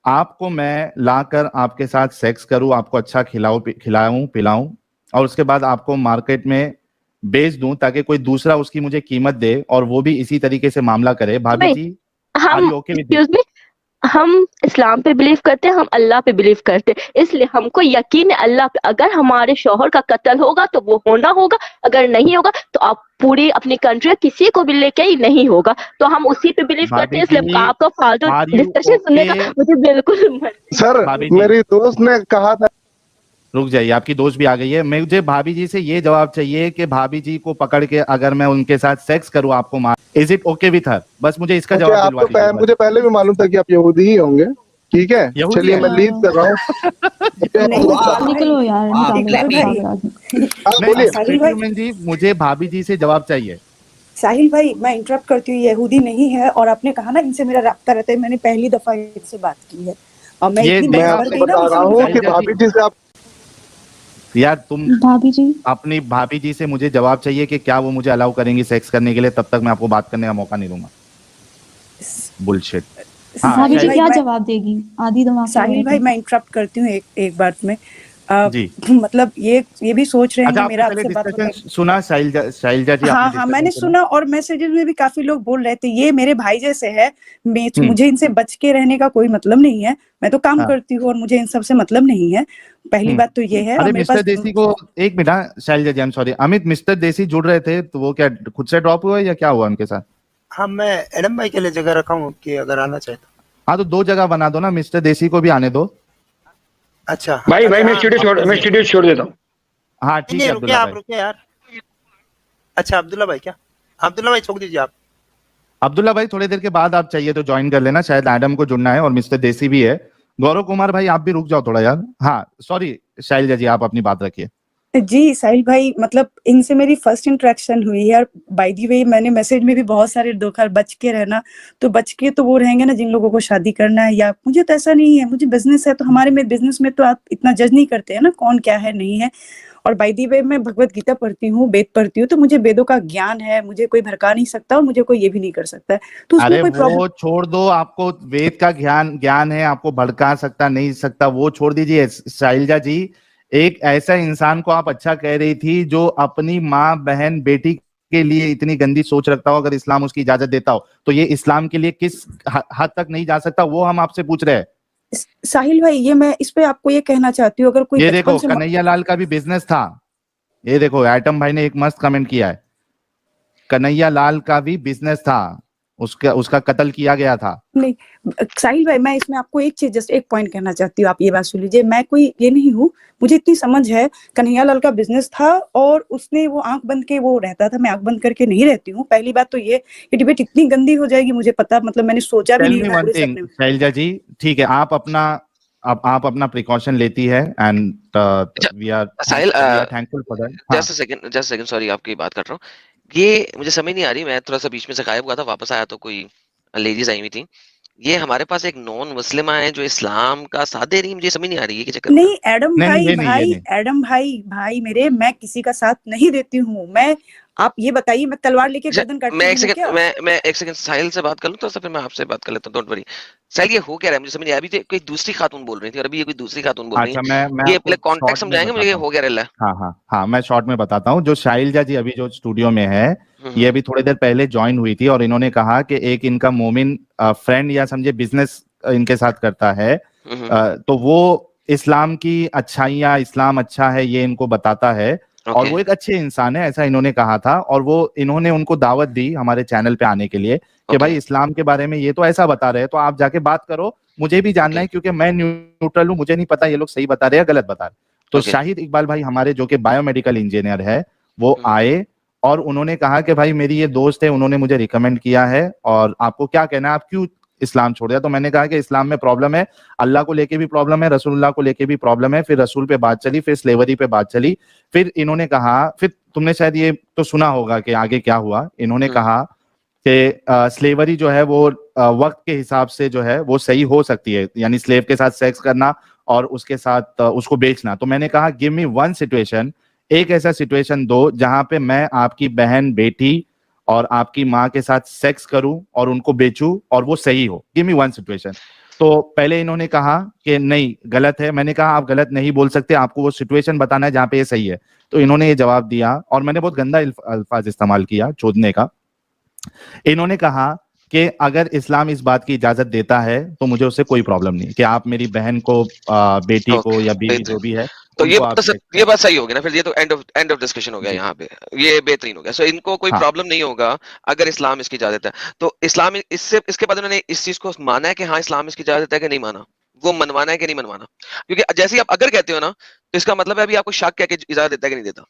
Speaker 2: आपको मैं लाकर आपके साथ सेक्स करूं, आपको अच्छा खिलाऊं पिलाऊं और उसके बाद आपको मार्केट में बेच दूं ताकि कोई दूसरा उसकी मुझे कीमत दे और वो भी इसी तरीके से मामला करे। भाभी जी,
Speaker 10: हम इस्लाम पे बिलीव करते हैं, हम अल्लाह पे बिलीव करते हैं, इसलिए हमको यकीन है अल्लाह पे। अगर हमारे शौहर का कत्ल होगा तो वो होना होगा, अगर नहीं होगा तो आप पूरी अपनी कंट्री किसी को भी लेके ही नहीं होगा, तो हम उसी पे बिलीव करते हैं। इसलिए आपका फालतू डिस्कशन सुनने का मुझे बिल्कुल
Speaker 3: सर, मेरी दोस्त ने कहा था,
Speaker 2: रुक जाइए, आपकी दोस्त भी आ गई है। मुझे भाभी जी से ये जवाब चाहिए कि भाभी जी को पकड़ के अगर मैं उनके साथ सेक्स करूं आपको मार, is it okay with her? बस मुझे इसका जवाब दिलवा दीजिए।
Speaker 3: मुझे पहले भी मालूम था कि आप यहूदी ही होंगे, ठीक है, चलिए मैं लीव कर रहा हूँ।
Speaker 6: निकलो यार,
Speaker 2: बोलिए। मुझे भाभी जी से जवाब चाहिए।
Speaker 11: साहिल भाई, मैं इंटरप्ट करती हूँ, यहूदी नहीं है और आपने कहा ना इनसे मेरा राब्ता रहता है, मैंने पहली दफा इनसे बात की है और मैं
Speaker 3: आपको बता रहा हूँ कि भाभी जी से आप,
Speaker 2: यार तुम
Speaker 6: भाभी जी,
Speaker 2: अपनी भाभी जी से मुझे जवाब चाहिए कि क्या वो मुझे अलाउ करेंगी सेक्स करने के लिए, तब तक मैं आपको बात करने का मौका नहीं दूंगा। बुलशिट।
Speaker 6: भाभी जी क्या जवाब देगी? आधी दिमाग।
Speaker 11: साहिल भाई, मैं इंटरप्ट करती हूँ एक बात में, मतलब ये भी सोच रहे हैं कि मेरा आपसे बात
Speaker 2: सुना शैलजा जी?
Speaker 11: हाँ, मैंने सुना और मैसेजेस में भी काफी लोग बोल रहे थे ये मेरे भाई जैसे है, मुझे इनसे बच के रहने का कोई मतलब नहीं है, मैं तो काम करती हूँ और मुझे इन सब से मतलब नहीं है। पहली बात तो ये है।
Speaker 2: अरे मिस्टर देसी को एक minute, Shailaja ji, I am sorry, Amit, mister Desi जुड़ रहे थे तो वो क्या खुद से ड्रॉप हुआ या क्या हुआ उनके साथ?
Speaker 4: हाँ, मैं एडम भाई के लिए जगह रखा हूँ कि अगर आना चाहे तो।
Speaker 2: हाँ, तो 2 जगह बना दो ना, मिस्टर देसी को भी आने दो।
Speaker 9: अच्छा भाई, मैं स्टूडियो छोड़ देता हूँ।
Speaker 2: हाँ ठीक है,
Speaker 4: रुकिए आप, रुकिए यार। अच्छा अब्दुल्ला भाई, क्या अब्दुल्ला भाई छोड़ दीजिए आप।
Speaker 2: अब्दुल्ला भाई थोड़ी देर के बाद आप चाहिए तो ज्वाइन कर लेना, शायद एडम को जुड़ना है और मिस्टर देसी भी है। गौरव कुमार भाई आप भी रुक जाओ थोड़ा यार। हाँ सॉरी शैलजा जी, आप अपनी बात रखिए।
Speaker 11: जी साहिल भाई, मतलब इनसे मेरी फर्स्ट इंटरेक्शन हुई है और बाय द वे मैंने मैसेज में भी बहुत सारे धोखा, बच के रहना, तो बच के तो वो रहेंगे ना जिन लोगों को शादी करना है, या मुझे तो ऐसा नहीं है, मुझे बिजनेस है, तो हमारे में बिजनेस में तो आप इतना जज नहीं करते हैं ना कौन क्या है नहीं है। और बाय द वे मैं भगवत गीता पढ़ती हूँ, वेद पढ़ती हूँ, तो मुझे वेदों का ज्ञान है, मुझे कोई भड़का नहीं सकता और मुझे कोई ये भी नहीं कर सकता है, तो उसमें कोई प्रॉब्लम।
Speaker 2: वो छोड़ दो, आपको वेद का ज्ञान है, आपको भड़का सकता नहीं सकता, वो छोड़ दीजिए। शैलजा जी, एक ऐसा इंसान को आप अच्छा कह रही थी जो अपनी माँ बहन बेटी के लिए इतनी गंदी सोच रखता हो, अगर इस्लाम उसकी इजाजत देता हो तो ये इस्लाम के लिए किस हद तक नहीं जा सकता, वो हम आपसे पूछ रहे हैं।
Speaker 11: साहिल भाई, ये मैं इस पे आपको ये कहना चाहती हूँ, अगर कोई
Speaker 2: ये देखो कन्हैया लाल का भी बिजनेस था, ये देखो एटम भाई ने एक मस्त कमेंट किया है, कन्हैया लाल का भी बिजनेस था, उसका कत्ल किया गया था।
Speaker 11: नहीं साहिल भाई, मैं इसमें आपको एक चीज, जस्ट एक पॉइंट कहना चाहती हूँ, आप ये बात सुन लीजिए, मैं कोई ये नहीं हूँ, मुझे इतनी समझ है, कन्हैया लाल का बिजनेस था और उसने वो आंख बंद के वो रहता था, मैं आंख बंद करके नहीं रहती हूँ। पहली बात तो ये डिबेट इतनी गंदी हो जाएगी, मुझे पता, मतलब मैंने सोचा भी नहीं।
Speaker 2: शैलजा जी ठीक है, आप अपना प्रिकॉशन लेती है and we are thankful for that.
Speaker 12: Just a second, sorry आपकी बात कर रहा हूँ, ये मुझे समझ नहीं आ रही, मैं थोड़ा सा बीच में से गायब हुआ था, वापस आया तो कोई लेडीज आई हुई थी, ये हमारे पास एक नॉन मुस्लिम है जो इस्लाम का साथ दे रही है, मुझे समझ नहीं आ रही है कि चक्कर।
Speaker 11: नहीं एडम भाई, एडम भाई मेरे, मैं किसी का साथ नहीं देती हूँ, मैं आप ये बताइए, मैं तलवार लेके गर्दन
Speaker 12: मैं
Speaker 11: काटती
Speaker 12: एक
Speaker 11: हूँ क्या?
Speaker 12: सेकंड मैं एक सेकंड साहिल से बात कर लूं तो फिर मैं आपसे बात कर लेता हूँ, डोंट वरी। साहिल ये हो क्या रहा है, मुझे समझ नहीं आया। अभी तो कोई दूसरी खातून बोल रही थी और अभी ये कोई दूसरी खातून बोल रही
Speaker 2: अच्छा,
Speaker 12: है।
Speaker 2: मैं
Speaker 12: ये
Speaker 2: आपको
Speaker 12: पहले कॉन्टेक्स्ट
Speaker 2: शॉर्ट में
Speaker 12: समझाएंगे मुझे, ये
Speaker 2: बताता हूँ।
Speaker 12: हो क्या रहा है?
Speaker 2: हाँ हाँ हाँ, मैं शॉर्ट में बताता हूँ। जो शाइलजा जी अभी जो स्टूडियो में है, ये अभी थोड़ी देर पहले ज्वाइन हुई थी और इन्होंने कहा कि एक इनका मोमिन फ्रेंड या समझे बिजनेस इनके साथ करता है, तो वो इस्लाम की अच्छाइयाँ, इस्लाम अच्छा है ये इनको बताता है और वो एक अच्छे इंसान है, ऐसा इन्होंने कहा था। और वो इन्होंने उनको दावत दी हमारे चैनल पे आने के लिए कि भाई इस्लाम के बारे में ये तो ऐसा बता रहे हैं, तो आप जाके बात करो, मुझे भी जानना है क्योंकि मैं न्यूट्रल हूँ, मुझे नहीं पता ये लोग सही बता रहे हैं या गलत बता रहे। तो शाहिद इकबाल भाई हमारे जो कि बायोमेडिकल इंजीनियर है, वो आए और उन्होंने कहा कि भाई मेरी ये दोस्त है, उन्होंने मुझे रिकमेंड किया है और आपको क्या कहना है, आप क्यों इस्लाम छोड़ दिया? तो मैंने कहा कि इस्लाम में प्रॉब्लम है, अल्लाह को लेके भी प्रॉब्लम है, रसूलुल्लाह को लेके भी प्रॉब्लम है। फिर रसूल पे बात चली, फिर स्लेवरी पे बात चली, फिर इन्होंने कहा, फिर तुमने शायद ये तो सुना होगा कि आगे क्या हुआ। इन्होंने कहा कि स्लेवरी जो है वो वक्त के हिसाब से जो है वो सही हो सकती है, यानी स्लेव के साथ सेक्स करना और उसके साथ उसको बेचना। तो मैंने कहा गिव मी वन सिचुएशन, एक ऐसा सिचुएशन दो जहां पे मैं आपकी बहन, बेटी और आपकी माँ के साथ सेक्स करूं और उनको बेचूं और वो सही हो, गिव मी वन सिचुएशन। तो पहले इन्होंने कहा कि नहीं गलत है। मैंने कहा आप गलत नहीं बोल सकते, आपको वो सिचुएशन बताना है जहां पे ये सही है। तो इन्होंने ये जवाब दिया और मैंने बहुत गंदा अल्फाज इस्तेमाल किया, चोदने का। इन्होंने कहा कि अगर इस्लाम इस बात की इजाजत देता है तो मुझे उससे कोई प्रॉब्लम नहीं कि आप मेरी बहन को, बेटी को या बीवी जो भी है,
Speaker 12: तो ये
Speaker 2: उनको आप
Speaker 12: ये बात सही होगी ना, फिर ये तो एंड ऑफ डिस्कशन हो गया यहाँ पे, ये बेहतरीन हो गया। सो इनको कोई प्रॉब्लम नहीं होगा अगर इस्लाम इसकी इजाजत है। तो इस्लाम इससे इसके बाद उन्होंने इस चीज को माना है कि हाँ इस्लाम इसकी इजाजत है कि नहीं माना, वो मनवाना है कि नहीं मनवाना। क्योंकि जैसे ही आप अगर कहते हो ना, तो इसका मतलब है अभी आपको शक है कि इजाजत देता है कि नहीं देता।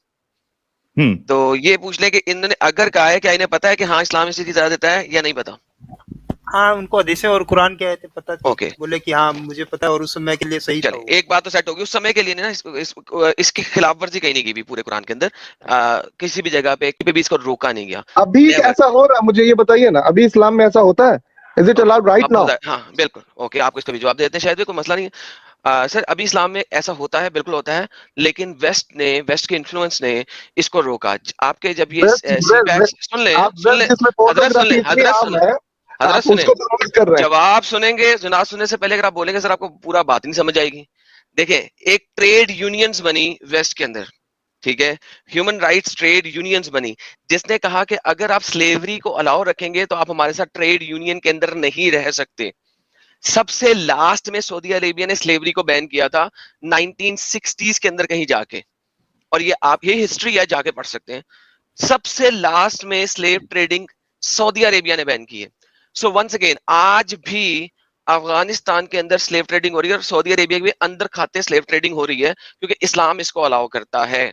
Speaker 12: तो ये पूछ ले कि इन्होंने अगर कहा है, क्या इन्हें पता है कि हाँ इस्लाम इसकी इजाजत देता है या नहीं पता?
Speaker 4: हाँ, उनको हदीसें और कुरान के आयतें पता थी। बोले कि हाँ मुझे पता है और उस समय के लिए सही था।
Speaker 12: एक बात तो सेट होगी, उस समय के लिए ना इसकी खिलाफ वर्जी कहीं नहीं की भी पूरे कुरान के अंदर, किसी भी जगह पे भी इसको रोका नहीं गया।
Speaker 3: अभी ऐसा हो रहा है, मुझे ये बताइए ना, अभी इस्लाम में ऐसा होता है? Is it allowed right now?
Speaker 12: हाँ बिल्कुल, ओके, आपको इसका भी जवाब देते हैं, शायद भी कोई मसला नहीं है। सर अभी इस्लाम में ऐसा होता है, बिल्कुल होता है, लेकिन वेस्ट के इन्फ्लुएंस ने इसको रोका। आपके जब ये सुन ले जवाब सुनेंगे, जनाब सुनने से पहले अगर आप बोलेंगे सर आपको पूरा बात नहीं समझ आएगी। देखिए एक ट्रेड यूनियंस बनी वेस्ट के अंदर, ठीक है, ह्यूमन राइट्स ट्रेड यूनियंस बनी, जिसने कहा कि अगर आप स्लेवरी को अलाउ रखेंगे तो आप हमारे साथ ट्रेड यूनियन के अंदर नहीं रह सकते। सबसे लास्ट में सऊदी अरेबिया ने स्लेवरी को बैन किया था 1960s के अंदर कहीं जाके, और ये आप ये हिस्ट्री है, जाके पढ़ सकते हैं। सबसे लास्ट में स्लेव ट्रेडिंग सऊदी अरेबिया ने बैन की है। सो वंस अगेन आज भी अफगानिस्तान के अंदर स्लेव ट्रेडिंग हो रही है और सऊदी अरेबिया के अंदर खाते स्लेव ट्रेडिंग हो रही है, क्योंकि इस्लाम इसको अलाउ करता है,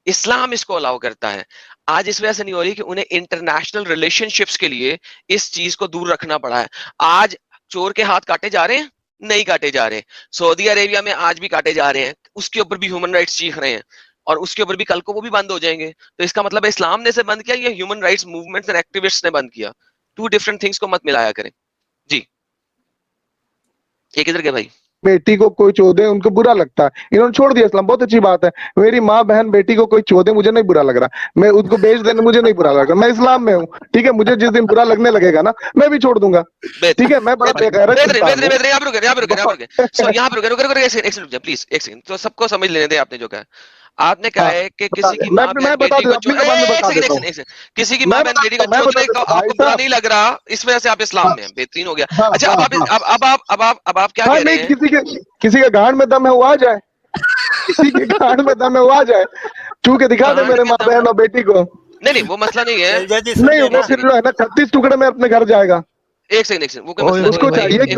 Speaker 12: इस्लाम इसको अलाउ करता है। आज इस वजह से नहीं हो रही कि उन्हें इंटरनेशनल रिलेशनशिप्स के लिए इस चीज को दूर रखना पड़ा है। आज चोर के हाथ काटे जा रहे हैं? नहीं काटे जा रहे। सऊदी अरेबिया में आज भी काटे जा रहे हैं, उसके ऊपर भी ह्यूमन राइट्स चीख रहे हैं और उसके ऊपर भी कल को वो भी बंद हो जाएंगे। तो इसका मतलब है इस्लाम ने इसे बंद किया या human rights movements and activists ने बंद किया? टू डिफरेंट थिंग्स को मत मिलाया करें जी। ये किधर गए भाई?
Speaker 3: बेटी को कोई चोदे उनको बुरा लगता है, इन्होंने छोड़ दिया इस्लाम, बहुत अच्छी बात है। मेरी माँ बहन बेटी को कोई चोदे मुझे नहीं बुरा लग रहा, मैं उसको बेच देने मुझे नहीं बुरा लग रहा, मैं इस्लाम में हूँ, ठीक है। मुझे जिस दिन बुरा लगने लगेगा ना मैं भी छोड़ दूंगा, ठीक है। मैं बड़ा
Speaker 12: प्लीज एक सेकंड, तो सबको समझ लेने दे। आपने जो कहा, आपने कहा है कि किसी की माँ बहन बेटी को, किसी की माँ बहन बेटी को चोदने का आपको बुरा नहीं लग रहा, इस वजह से आप इस्लाम में, बेहतरीन हो गया। अच्छा अब आप क्या कह रहे हैं?
Speaker 3: किसी के गांड में दम है वो आ जाए, किसी के गांड में दम है वो आ जाए, छू के दिखा दे मेरे माँ बहन और बेटी को।
Speaker 12: नहीं वो मसला नहीं है,
Speaker 3: नहीं वो फिर जो है ना 36 टुकड़े में अपने घर जाएगा।
Speaker 12: एक सेकंड वो कोई मसला
Speaker 3: उसको चाहिए कि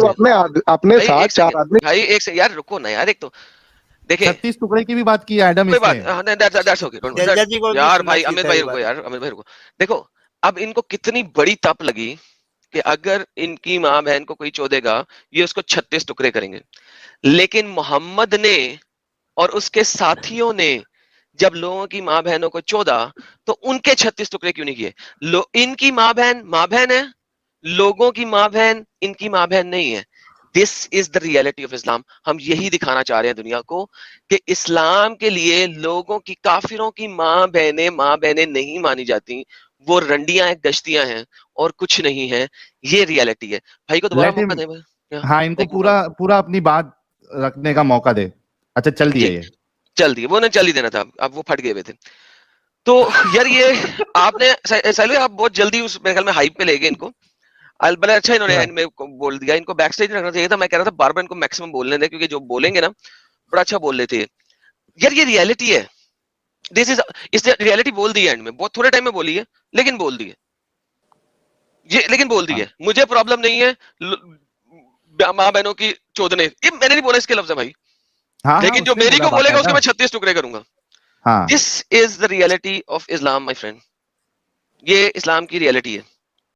Speaker 3: अपने साथ 4 आदमी।
Speaker 12: भाई एक सेकंड यार रुको ना यार, एक तो देखिए
Speaker 2: 36 टुकड़े की भी बात की एडम इसने।
Speaker 12: यार भाई अमित भाई रुको, यार अमित भाई रुको। देखो अब इनको कितनी बड़ी तप लगी कि अगर इनकी माँ बहन को कोई चोदेगा ये उसको 36 टुकड़े करेंगे। लेकिन मोहम्मद ने और उसके साथियों ने जब लोगों की माँ बहनों को चोदा तो उनके 36 टुकड़े क्यों नहीं किए? इनकी माँ बहन है, लोगों की माँ बहन इनकी माँ बहन नहीं है। This is the reality of Islam. हम यही दिखाना चाह रहे हैं दुनिया को कि इस्लाम के लिए लोगों की, काफिरों की माँ बहनें नहीं मानी जाती, वो रंडियां हैं, गश्तियां हैं और कुछ नहीं है। ये रियलिटी है। भाई को दोबारा मौका दे।
Speaker 2: हाँ, इनको पूरा अपनी बात रखने का मौका दे। अच्छा, चल दिए ये,
Speaker 12: चल दिए, वो ना चल ही देना था, अब वो फट गए हुए थे। तो यार ये आपने साहिल, आप बहुत जल्दी उस मेरे ख्याल में हाइप पे ले गए इनको। बड़ा अच्छा इन्होंने एंड में बोल दिया, इनको बैक स्टेज रखना चाहिए था। मैं कह रहा था बार बार इनको मैक्सिमम बोलने दें, क्योंकि जो बोलेंगे ना बड़ा अच्छा बोल लेते हैं यार। ये रियलिटी है, दिस इज, इसने रियलिटी बोल दी है एंड में, बहुत थोड़े टाइम में बोली है लेकिन बोल दी है ये, लेकिन बोल दी है। मुझे प्रॉब्लम नहीं है माँ बहनों की चोदने, ये मैंने नहीं बोला इसके लफ्ज है भाई, लेकिन जो मेरी को बोलेगा उसके मैं 36 टुकड़े करूंगा। This is the reality of Islam my friend, ये इस्लाम की रियलिटी है।